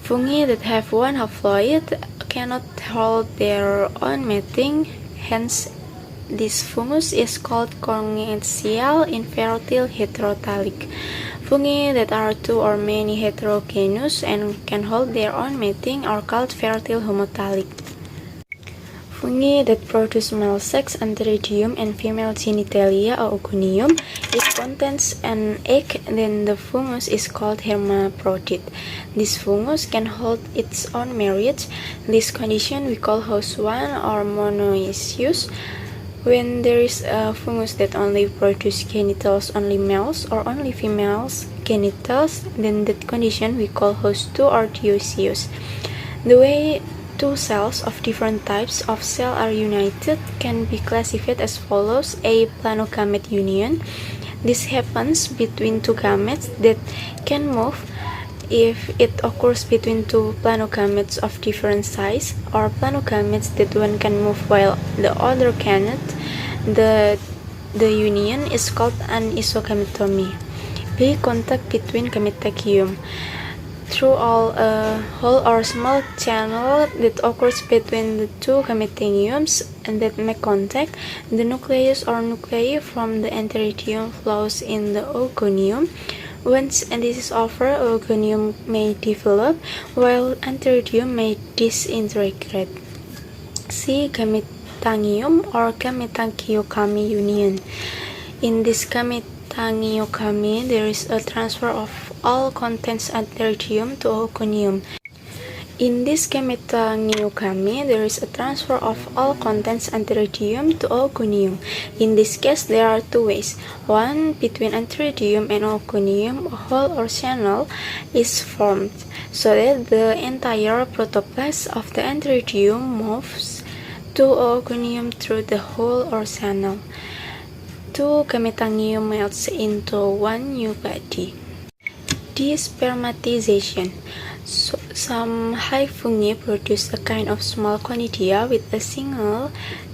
Fungi that have one haploid cannot hold their own mating, hence this fungus is called congenital infertile heterothallic. Fungi that are two or many heterogeneous and can hold their own mating are called fertile homothallic. Fungi that produce male sex antheridium and female genitalia oogonium. It contains an egg, then the fungus is called hermaphrodite. This fungus can hold its own marriage. This condition we call host 1 or monoecious. When there is a fungus that only produces genitals only males or only females genitals, then that condition we call host 2 or dioecious. The way two cells of different types of cell are united can be classified as follows: A. Planogamete union. This happens between two gametes that can move if it occurs between two planogametes of different size, or planogametes that one can move while the other cannot. The union is called an isogametome. B. Contact between gametogametum. Through a hole or small channel that occurs between the two gametogametes and that make contact, the nucleus or nuclei from the antheridium flows in the oogonium. Once this is over, oogonium may develop, while antheridium may disintegrate. See gametangium or gametangiogamete union. In this gametangiogamete, there is a transfer of all contents antheridium to oogonium. In this gametangiogamete, there is a transfer of all contents antheridium to oogonium. In this case, there are two ways. One, between antheridium and oogonium, a hole or channel is formed, so that the entire protoplasm of the antheridium moves to oogonium through the hole or channel. Two gametangium melts into one new body. Despermatization. Some hive fungi produce a kind of small conidia with a single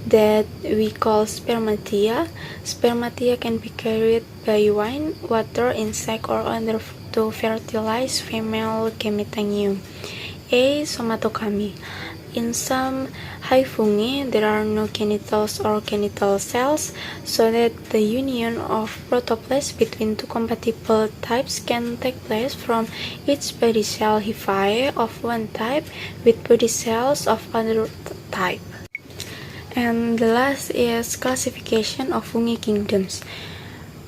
that we call spermatia. Spermatia can be carried by wind, water, insect, or other to fertilize female gametangium. A. Somatogamy. In some hive fungi, there are no genitals or genital cells, so that the union of protoplasm between two compatible types can take place from each body cell hyphae of one type with body cells of other type. And the last is classification of fungi kingdoms.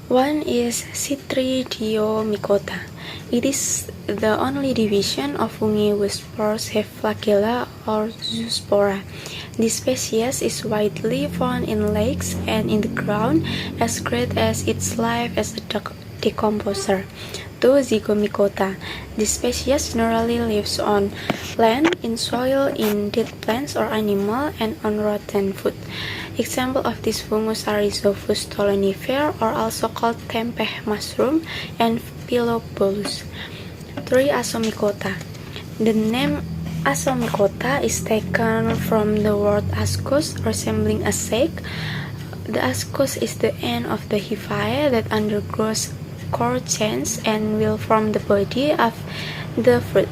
One is Chytridiomycota. It is the only division of fungi whose spores have flagella or zoospora. This species is widely found in lakes and in the ground, as great as its life as a decomposer. 2. Zygomycota. This species generally lives on land, in soil, in dead plants or animal, and on rotten food. Examples of this fungus are Rhizophus stolonifer, or also called tempeh mushroom, and Pilobolus. 3. Asomycota. The name Asomycota is taken from the word ascus, resembling a sac. The ascus is the end of the hyphae that undergoes core change and will form the body of the fruit.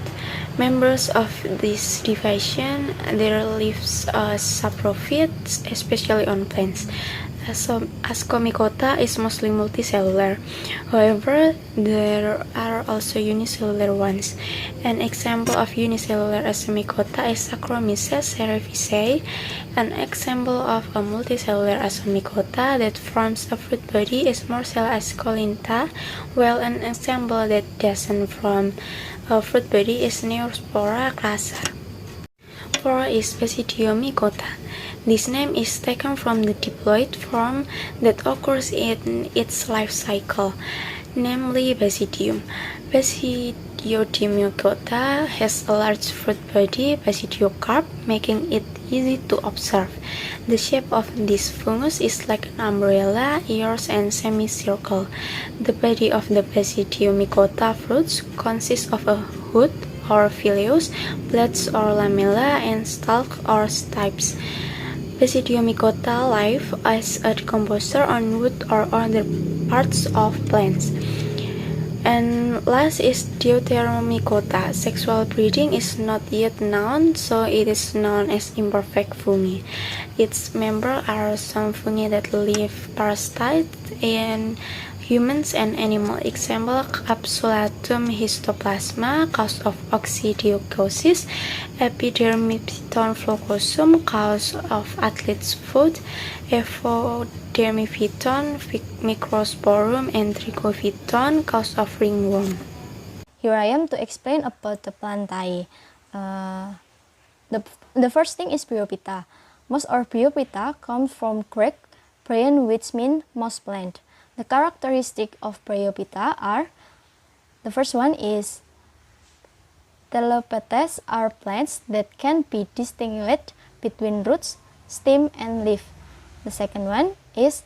Members of this division, their leaves are saprophyte, especially on plants. Ascomycota is mostly multicellular. However, there are also unicellular ones. An example of unicellular Asomycota is Saccharomyces cerevisiae. An example of a multicellular Asomycota that forms a fruit body is Morcella esculenta, while an example that doesn't form a fruit body is Neospora crassa. 4 is Basidiomycota. This name is taken from the diploid form that occurs in its life cycle, namely Basidium. Basidiomycota has a large fruit body, basidiocarp, making it easy to observe. The shape of this fungus is like an umbrella, ears, and semicircle. The body of the Basidiomycota fruits consists of a hood or phyllodes, blades or lamella, and stalk or stipes. Basidiomycota live as a decomposer on wood or other parts of plants. And last is Deuteromycota. Sexual breeding is not yet known, so it is known as imperfect fungi. Its members are some fungi that leave parasites in humans and animals. Example: Capsulatum histoplasma, cause of oxidiosis; Epidermiphyton flocosum, cause of athlete's foot; Evodermiphyton microsporum, and Trichophyton, cause of ringworm. Here I am to explain about the plantae. The first thing is Bryophyta. Most of Bryophyta come from Greek bryon, which means moss plant. The characteristic of Bryophyta are: the first one is Teleptes are plants that can be distinguished between roots, stem, and leaf. The second one is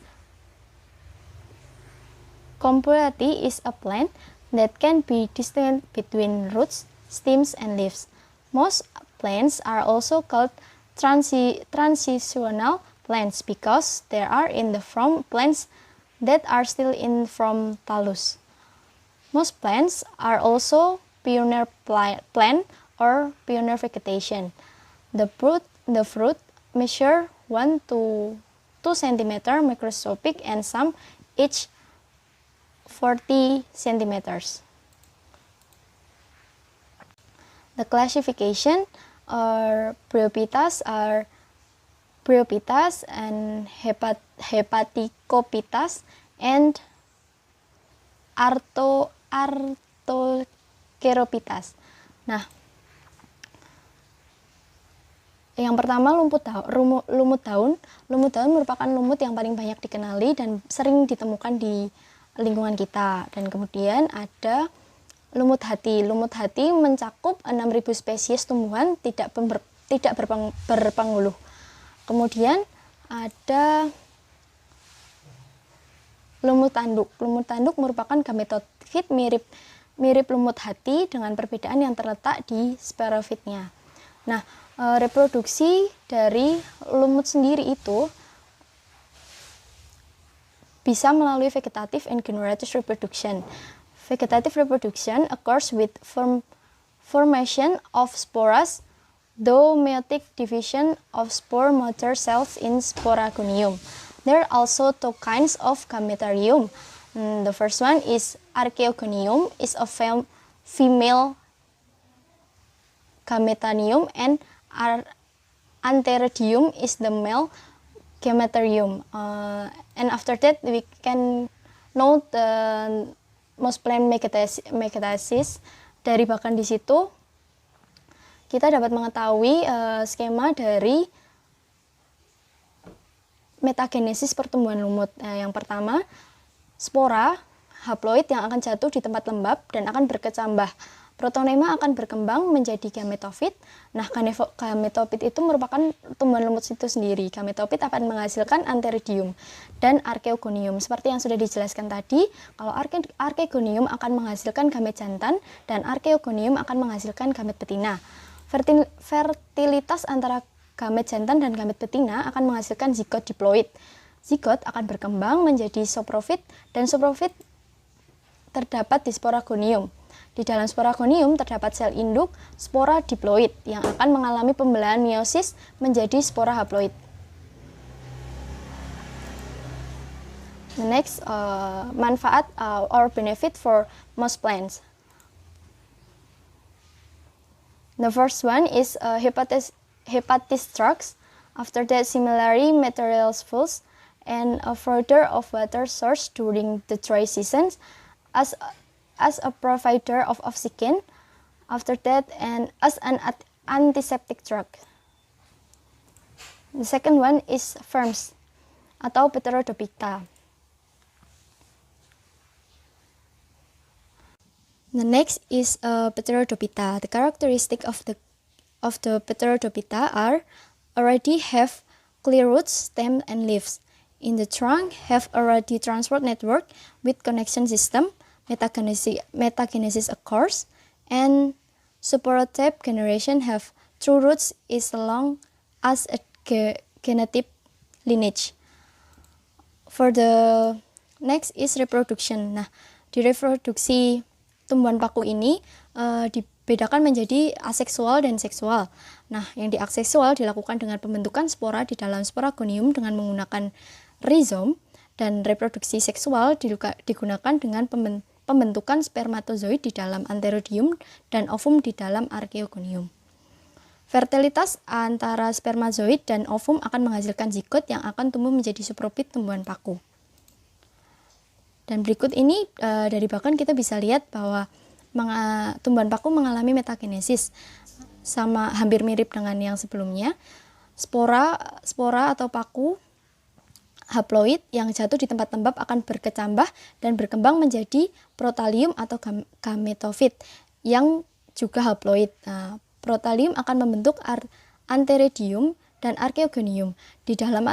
Compuati is a plant that can be distinguished between roots, stems, and leaves. Most plants are also called transitional plants because they are in the from plants that are still in from thallus. Most plants are also pioneer plant or pioneer vegetation. The fruit measure 1 to 2 cm microscopic and some each 40 centimeters. The classification are Bryophytas and Hepaticophytas and Artocherophytas. Nah, yang pertama lumut daun. Lumut daun merupakan lumut yang paling banyak dikenali dan sering ditemukan di lingkungan kita. Dan kemudian ada lumut hati. Lumut hati mencakup 6.000 spesies tumbuhan tidak berpenguluh. Kemudian ada lumut tanduk. Lumut tanduk merupakan gametofit mirip lumut hati dengan perbedaan yang terletak di sporofitnya. Nah, reproduksi dari lumut sendiri itu bisa melalui vegetative and generative reproduction. Vegetative reproduction occurs with formation of spores, though meiotic division of spore motor cells in sporagonium. There are also two kinds of gametarium. The first one is Archaeogonium, is a female gametarium, and Antheridium is the male gametarium. And after that we can know the most plant metastasis. Dari bahkan di situ kita dapat mengetahui skema dari metagenesis pertumbuhan lumut. Yang pertama, spora haploid yang akan jatuh di tempat lembab dan akan berkecambah. Protonema akan berkembang menjadi gametofit. Nah, gametofit itu merupakan tumbuhan lumut itu sendiri. Gametofit akan menghasilkan Antheridium dan Archaeogonium. Seperti yang sudah dijelaskan tadi, kalau Archaeogonium akan menghasilkan gamet jantan dan Archaeogonium akan menghasilkan gamet betina. Fertilitas antara gamet jantan dan gamet betina akan menghasilkan zigot diploid. Zigot akan berkembang menjadi saprofit dan saprofit terdapat di sporagonium. Di dalam sporagonium terdapat sel induk spora diploid yang akan mengalami pembelahan meiosis menjadi spora haploid. The next, manfaat or benefit for most plants. The first one is hepatistrax. After that, similarly materials foods and a further of water source during the dry seasons as a provider of oxygen. After that, and as an antiseptic drug. The second one is ferns atau Pterodophyta. The next is Pterodophyta. The characteristic of the Pterodophyta are already have clear roots, stem, and leaves. In the trunk have already transport network with connection system. Metagenesis occurs, and supportive generation have true roots is long as a genotype lineage. For the next is reproduction. Nah, di reproduksi tumbuhan paku ini dibedakan menjadi aseksual dan seksual. Nah, yang di aseksual dilakukan dengan pembentukan spora di dalam sporagonium dengan menggunakan rizom, dan reproduksi seksual digunakan dengan pembentukan spermatozoid di dalam anterodium dan ovum di dalam arkeogonium. Fertilitas antara spermatozoid dan ovum akan menghasilkan zigot yang akan tumbuh menjadi saprofit tumbuhan paku. Dan berikut ini dari bahkan kita bisa lihat bahwa tumbuhan paku mengalami metagenesis, sama hampir mirip dengan yang sebelumnya. Spora atau paku haploid yang jatuh di tempat lembab akan berkecambah dan berkembang menjadi protalium atau gametofit yang juga haploid. Nah, protalium akan membentuk anterodium dan arkeogonium. Di dalam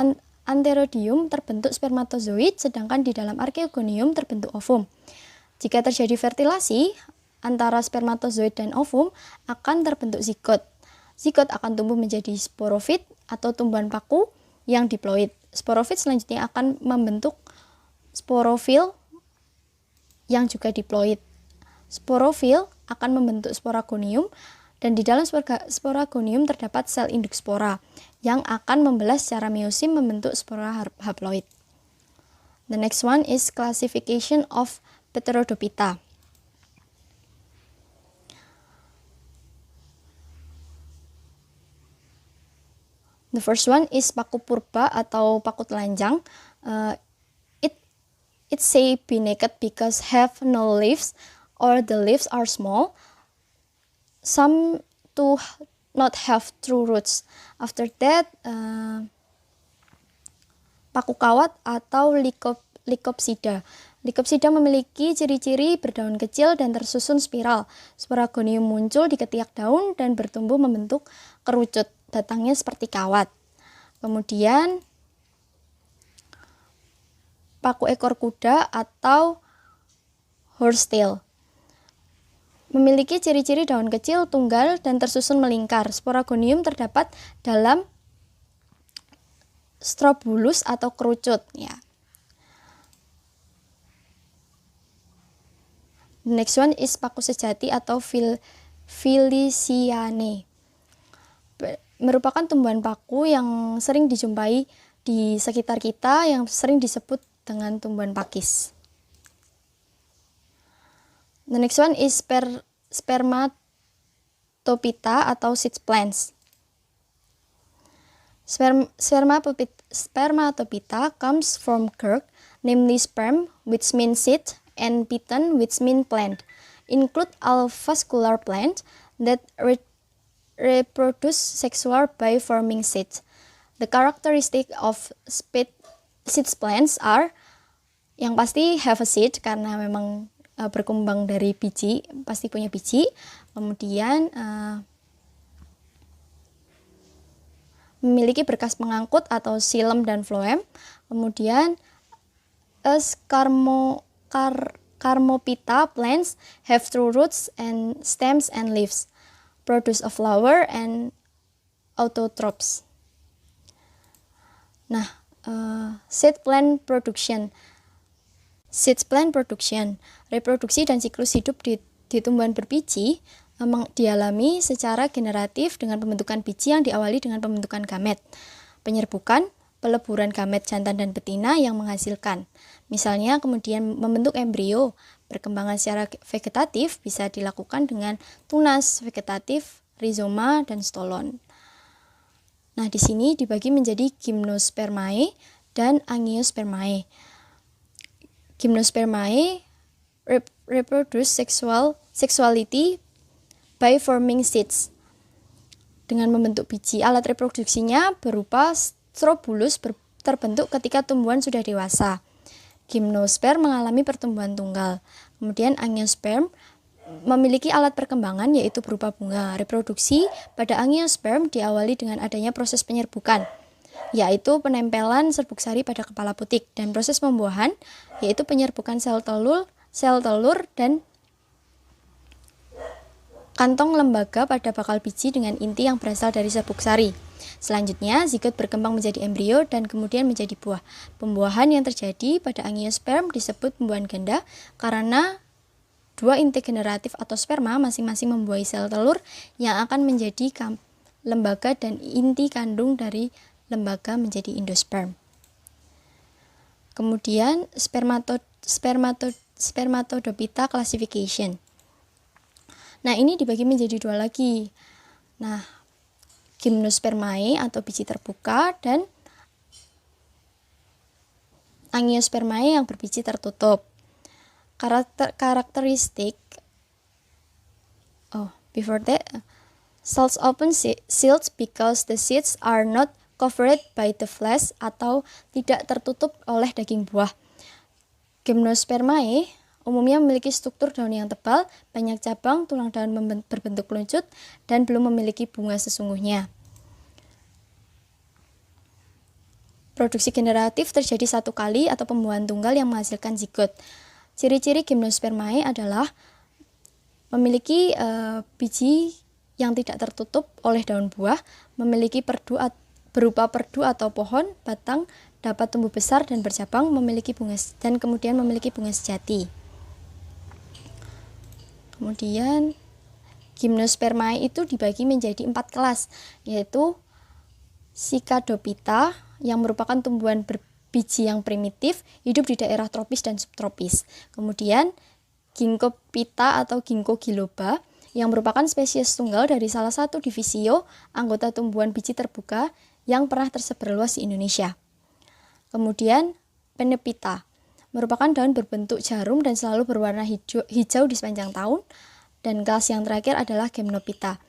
anterodium terbentuk spermatozoid, sedangkan di dalam arkeogonium terbentuk ovum. Jika terjadi fertilasi antara spermatozoid dan ovum, akan terbentuk zigot. Zigot akan tumbuh menjadi sporofit atau tumbuhan paku yang diploid. Sporofit selanjutnya akan membentuk sporofil yang juga diploid. Sporofil akan membentuk sporagonium, dan di dalam sporagonium terdapat sel induk spora yang akan membelah secara meiosim membentuk spora haploid. The next one is classification of Pteridophyta. The first one is paku purba atau paku telanjang. It say be naked because have no leaves or the leaves are small. Some to not have true roots. After that, paku kawat atau Lycopsida. Lycopsida memiliki ciri-ciri berdaun kecil dan tersusun spiral. Sporagonium muncul di ketiak daun dan bertumbuh membentuk kerucut. Batangnya seperti kawat. Kemudian paku ekor kuda atau horsetail. Memiliki ciri-ciri daun kecil, tunggal, dan tersusun melingkar. Sporagonium terdapat dalam strobulus atau kerucut. Ya. The next one is paku sejati atau Filicianae. Merupakan tumbuhan paku yang sering dijumpai di sekitar kita yang sering disebut dengan tumbuhan pakis. The next one is Spermatophyta atau seed plants. Spermatophyta comes from gerg, namely sperm, which means seed, and phyton, which means plant. Include all vascular plants that reproduce sexual by forming seeds. The characteristic of seed plants are, yang pasti have a seed karena memang berkembang dari biji, pasti punya biji. Kemudian memiliki berkas pengangkut atau xilem dan phloem. Kemudian Carmophyta plants have true roots and stems and leaves, produce a flower and autotrophs. Nah, seed plant production. Reproduksi dan siklus hidup di tumbuhan berbiji dialami secara generatif dengan pembentukan biji yang diawali dengan pembentukan gamet, penyerbukan, peleburan gamet jantan dan betina yang menghasilkan. Misalnya kemudian membentuk embrio. Perkembangan secara vegetatif bisa dilakukan dengan tunas vegetatif, rizoma, dan stolon. Nah, di sini dibagi menjadi gymnospermae dan angiospermae. Gymnospermae reproduce sexuality by forming seeds. Dengan membentuk biji, alat reproduksinya berupa strobulus terbentuk ketika tumbuhan sudah dewasa. Gymnosperm mengalami pertumbuhan tunggal. Kemudian angiosperm memiliki alat perkembangan yaitu berupa bunga. Reproduksi pada angiosperm diawali dengan adanya proses penyerbukan, yaitu penempelan serbuk sari pada kepala putik, dan proses pembuahan yaitu penyerbukan sel telur dan kantong lembaga pada bakal biji dengan inti yang berasal dari serbuk sari. Selanjutnya, zigot berkembang menjadi embrio dan kemudian menjadi buah. Pembuahan yang terjadi pada angiosperm disebut pembuahan ganda karena dua inti generatif atau sperma masing-masing membuahi sel telur yang akan menjadi lembaga dan inti kandung dari lembaga menjadi endosperm. Kemudian spermatodopita classification. Nah, ini dibagi menjadi dua lagi. Nah, gymnospermae atau biji terbuka dan angiospermae yang berbiji tertutup. Karakteristik cells open seals because the seeds are not covered by the flesh atau tidak tertutup oleh daging buah. Gymnospermae umumnya memiliki struktur daun yang tebal, banyak cabang, tulang daun berbentuk luncut, dan belum memiliki bunga sesungguhnya. Produksi generatif terjadi satu kali atau pembuahan tunggal yang menghasilkan zigot. Ciri-ciri gymnospermae adalah memiliki biji yang tidak tertutup oleh daun buah, memiliki berupa perdu atau pohon, batang, dapat tumbuh besar dan bercabang, kemudian memiliki bunga sejati. Kemudian gymnospermae itu dibagi menjadi 4 kelas, yaitu Cycadopita yang merupakan tumbuhan berbiji yang primitif, hidup di daerah tropis dan subtropis. Kemudian Ginkgopita atau Ginkgo biloba yang merupakan spesies tunggal dari salah satu divisio anggota tumbuhan biji terbuka yang pernah tersebar luas di Indonesia. Kemudian Pnepita merupakan daun berbentuk jarum dan selalu berwarna hijau di sepanjang tahun. Dan kelas yang terakhir adalah Gymnopita,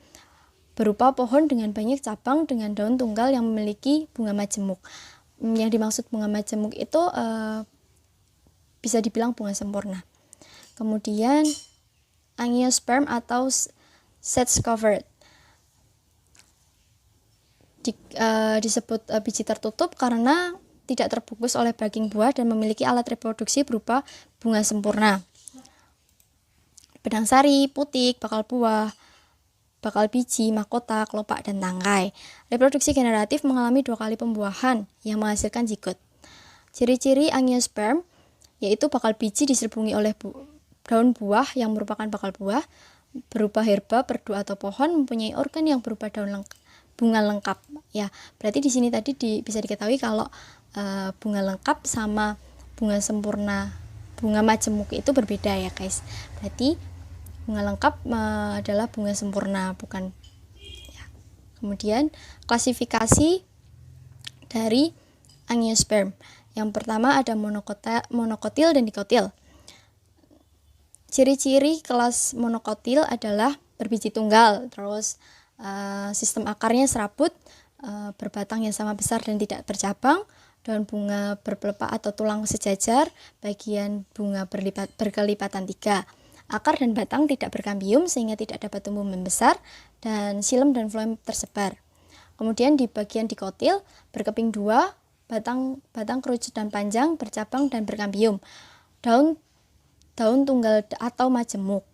berupa pohon dengan banyak cabang dengan daun tunggal yang memiliki bunga majemuk. Yang dimaksud bunga majemuk itu bisa dibilang bunga sempurna. Kemudian angiosperm atau seeds covered disebut biji tertutup karena tidak terbungkus oleh daging buah dan memiliki alat reproduksi berupa bunga sempurna. Benang sari, putik, bakal buah, bakal biji, mahkota, kelopak, dan tangkai. Reproduksi generatif mengalami 2 kali pembuahan yang menghasilkan zigot. Ciri-ciri angiosperm yaitu bakal biji diserubungi oleh daun buah yang merupakan bakal buah, berupa herba, perdu atau pohon, mempunyai organ yang berupa bunga lengkap. Ya, berarti di sini tadi bisa diketahui kalau bunga lengkap sama bunga sempurna, bunga majemuk itu berbeda ya guys. Berarti bunga lengkap adalah bunga sempurna, bukan ya. Kemudian klasifikasi dari angiosperm. Yang pertama ada monokotil dan dikotil. Ciri-ciri kelas monokotil adalah berbiji tunggal, terus sistem akarnya serabut, berbatang yang sama besar dan tidak bercabang, daun bunga berpelepah atau tulang sejajar, bagian bunga berkelipatan 3. Akar dan batang tidak berkambium sehingga tidak dapat tumbuh membesar, dan xilem dan floem tersebar. Kemudian di bagian dikotil berkeping 2, batang kerucut dan panjang, bercabang dan berkambium. Daun tunggal atau majemuk.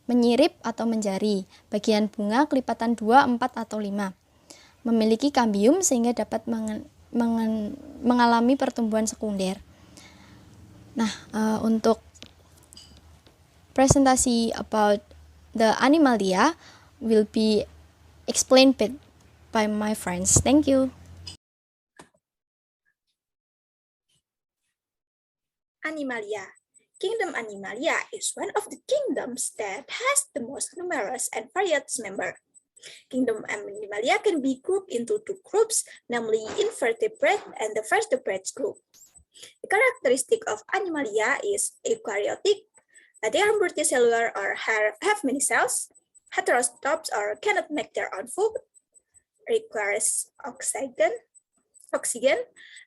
Menyirip atau menjari. Bagian bunga kelipatan 2, 4 atau 5. Memiliki kambium sehingga dapat mengalami pertumbuhan sekunder. Nah, untuk presentasi about the Animalia will be explained by my friends. Thank you. Animalia. Kingdom Animalia is one of the kingdoms that has the most numerous and varied members. Kingdom Animalia can be grouped into 2 groups, namely invertebrate and the vertebrate group. The characteristic of Animalia is eukaryotic. They are multicellular or have many cells, heterotrophs or cannot make their own food, requires oxygen,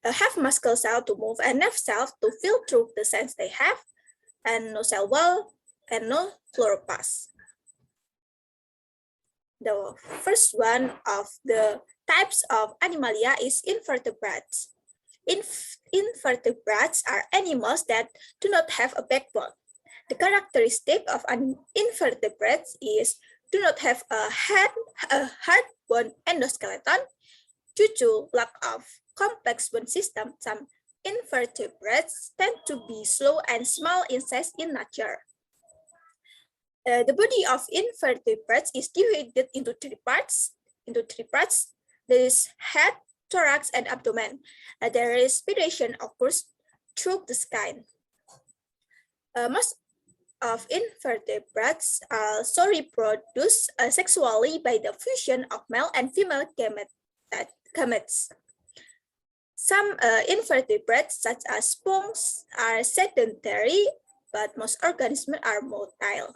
have muscle cells to move and nerve cells to feel through the sense they have, and no cell wall and no chloroplast. The first one of the types of Animalia is invertebrates. Invertebrates are animals that do not have a backbone. The characteristic of invertebrates is do not have a hard bone endoskeleton. Due to lack of complex bone system, some invertebrates tend to be slow and small in size in nature. The body of invertebrates is divided into three parts. There is head, thorax, and abdomen. Their respiration occurs through the skin. Most of invertebrates also reproduce sexually by the fusion of male and female gametes. Some invertebrates, such as sponges, are sedentary, but most organisms are motile.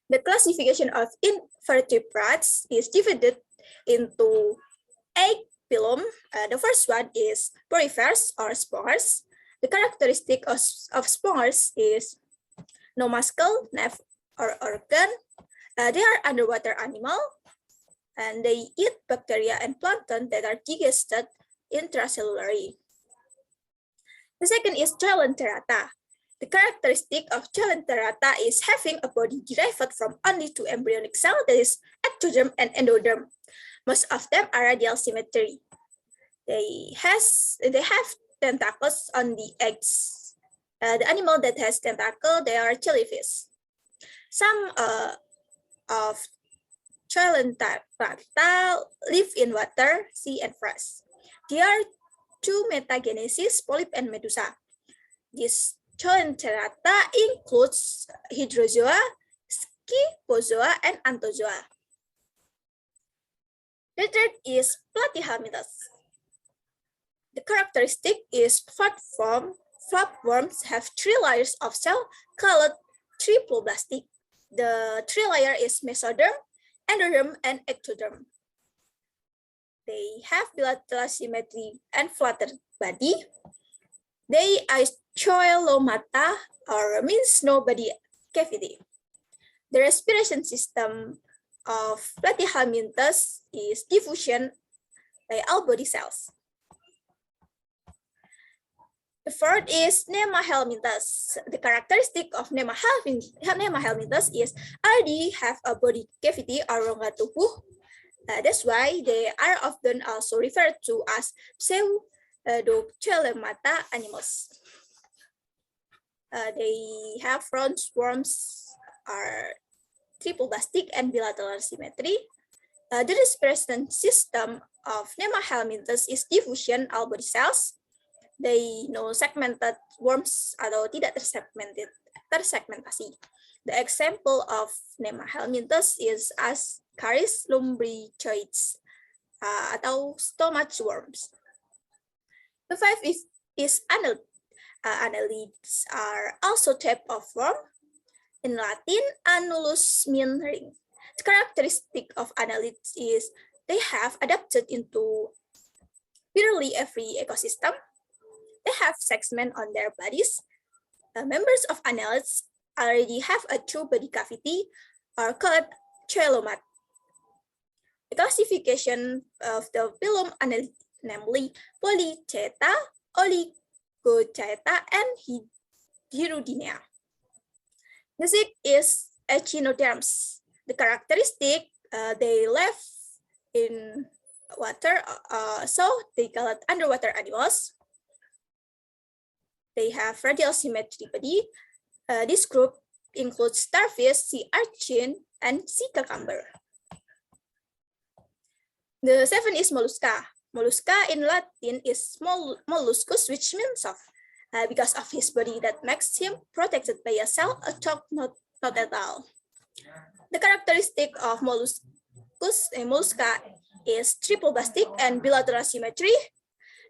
The classification of invertebrates is divided into 8 phylum. The first one is porifers or spongers. The characteristic of spongers is no muscle, nerve, or organ. They are underwater animal, and they eat bacteria and plankton that are digested intracellularly. The second is Coelenterata. The characteristic of Coelenterata is having a body derived from only two embryonic cells, that is ectoderm and endoderm. Most of them are radial symmetry. They have tentacles on the eggs. The animal that has tentacle, they are jellyfish. Some of Coelenterata live in water, sea, and fresh. There are two metagenesis, polyp and medusa. This Coelenterata includes hydrozoa, scyphozoa, and anthozoa. The third is Platyhelminthes. The characteristic is flatworms have 3 layers of cell called triploblastic. The 3 layer is mesoderm, endoderm, and ectoderm. They have bilateral symmetry and flattened body. They are choelomata, or means no body cavity. The respiration system of Platyhelminthes is diffusion by all body cells. The fourth is Nemahelminthes. The characteristic of Nemahelminthes is already have a body cavity or rongga tubuh. That's why they are often also referred to as pseudocoelomata animals. They have round worms, are triploblastic and bilateral symmetry. The respiration system of Nemahelminthes is diffusion all body cells. They no segmented worms atau tidak tersegmentasi. The example of Nemahelminthes is Ascaris lumbricoides atau stomach worms. The fifth is annelid. Annelids are also type of worm. In Latin, annulus means ring. The characteristic of annelids is they have adapted into nearly every ecosystem. They have segments on their bodies. Members of annelids already have a true body cavity or called coelomata. The classification of the phylum Annelid, namely Polychaeta, Oligochaeta, and Hirudinea. The sixth is echinoderms. The characteristic, they live in water, so they call it underwater animals. They have radial symmetry body. This group includes starfish, sea urchin, and sea cucumber. The seventh is mollusca. Mollusca in Latin is molluscus, which means soft, because of his body that makes him protected by a cell, a chalk not at all. The characteristic of mollusca is triploblastic and bilateral symmetry.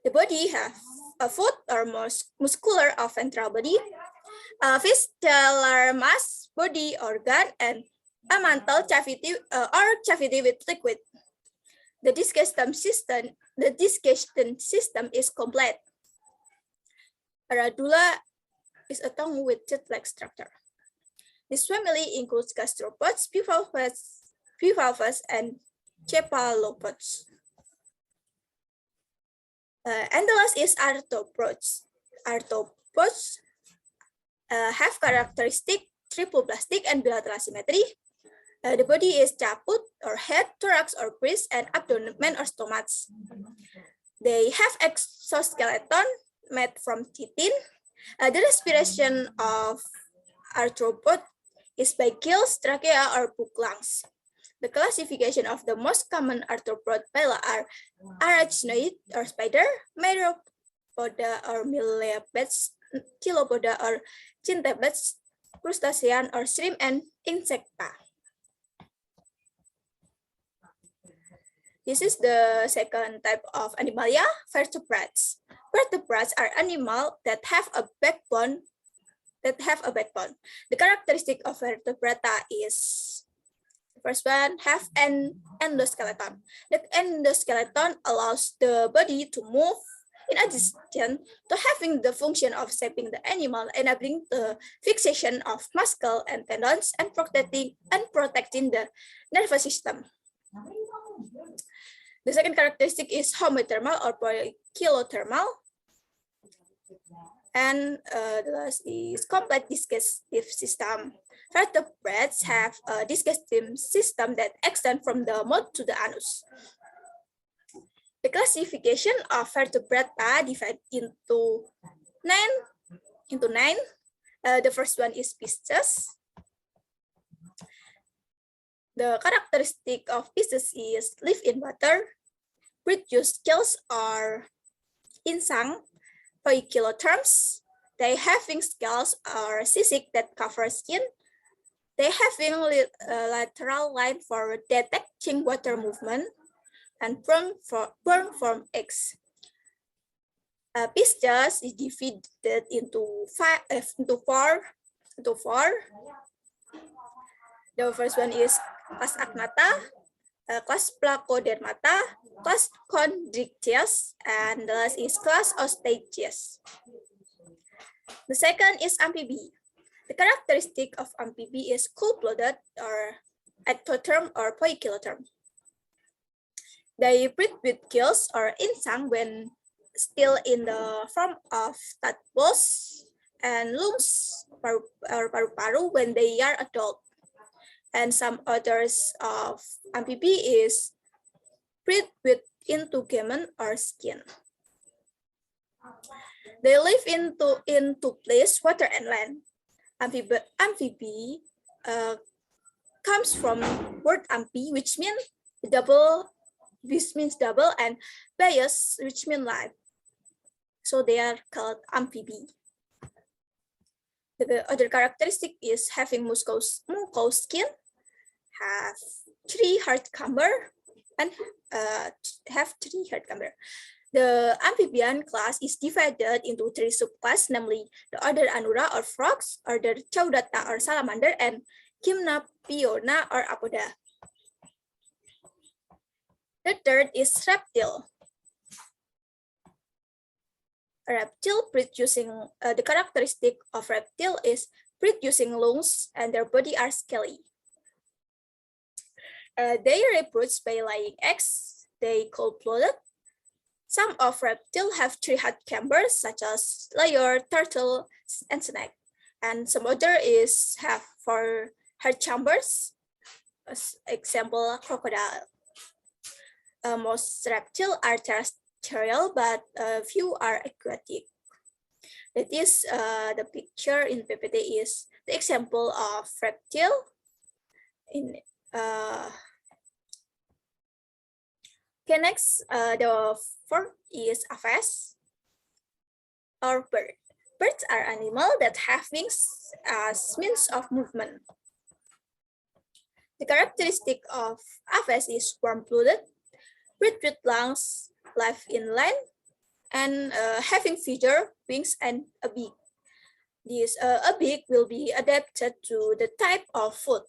The body has a foot or muscular or ventral body, a visceral mass, body organ, and a mantle cavity with liquid. The digestion system is complete. A radula is a tongue with jet-like structure. This family includes gastropods, bivalves, and cephalopods. And the last is arthropods. Arthropods have characteristic triploblastic and bilateral symmetry. The body is caput or head, thorax or breast, and abdomen or stomach. They have exoskeleton made from chitin. The respiration of arthropod is by gills, trachea, or book lungs. The classification of the most common arthropod phyla are arachnoid or spider, myriapoda or millipedes, chilopoda or centipeds, crustacean or shrimp, and insecta. This is the second type of animalia, vertebrates. Vertebrates are animals that have a backbone. The characteristic of vertebrata is the first one, have an endoskeleton. The endoskeleton allows the body to move in addition to having the function of shaping the animal, enabling the fixation of muscle and tendons and protecting the nervous system. The second characteristic is homothermal or poikilothermal. And the last is complete digestive system. Vertebrates have a digestive system that extends from the mouth to the anus. The classification of vertebrata divided into nine. The first one is pisces. The characteristic of pisces is live in water, produce gills or insang, poikilotherms. They having scales or sisik that cover skin. They having lateral line for detecting water movement and sperm from eggs. Pisces is divided into four. The first one is class Agnatha, class Placodermata, class Chondrichthyes, and the last is class Osteichthyes. The second is amphibi. The characteristic of amphibi is cold-blooded or ectotherm or poikilotherm. They breathe with gills or insang when still in the form of tadpoles, and lungs or paru-paru when they are adult. And some others of amphibi is breathe with integument or skin. They live in two places, water and land. Amphibi comes from word amphi, which means double, and bias, which means life. So they are called amphibi. The other characteristic is having mucous skin, have three heart chamber, and have three heart chamber. The amphibian class is divided into three subclasses, namely the order Anura or frogs, order Chordata or salamander, and Gymnophiona or apoda. The third is reptile. The characteristic of reptile is producing lungs, and their body are scaly. They reproduce by laying eggs. They cold-blooded. Some of reptiles have three heart chambers, such as layer, turtle, and snake. And some other have four heart chambers, example crocodile. Most reptiles are terrestrial, but few are aquatic. That is the picture in PPT is the example of reptile. Okay, next, the fourth is aves or bird. Birds are animals that have wings as means of movement. The characteristic of aves is warm-blooded, breathe with lungs, live in land, and having feather, wings, and a beak. A beak will be adapted to the type of food.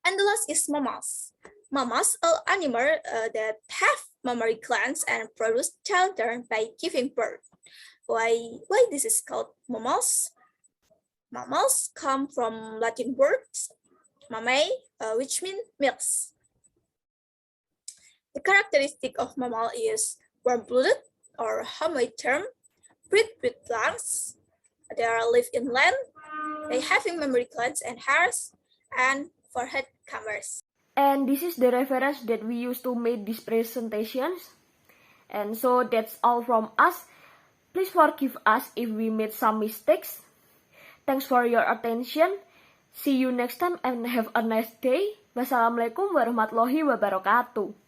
And the last is mammals. Mammals are animals that have mammary glands and produce children by giving birth. Why this is called mammals? Mammals come from Latin words mammae, which means milks. The characteristic of mammal is warm-blooded or homotherm, breathe with lungs. They live in land. They having mammary glands and hairs, and forehead chambers. And this is the reference that we use to make these presentations. And so that's all from us. Please forgive us if we made some mistakes. Thanks for your attention. See you next time and have a nice day. Wassalamualaikum warahmatullahi wabarakatuh.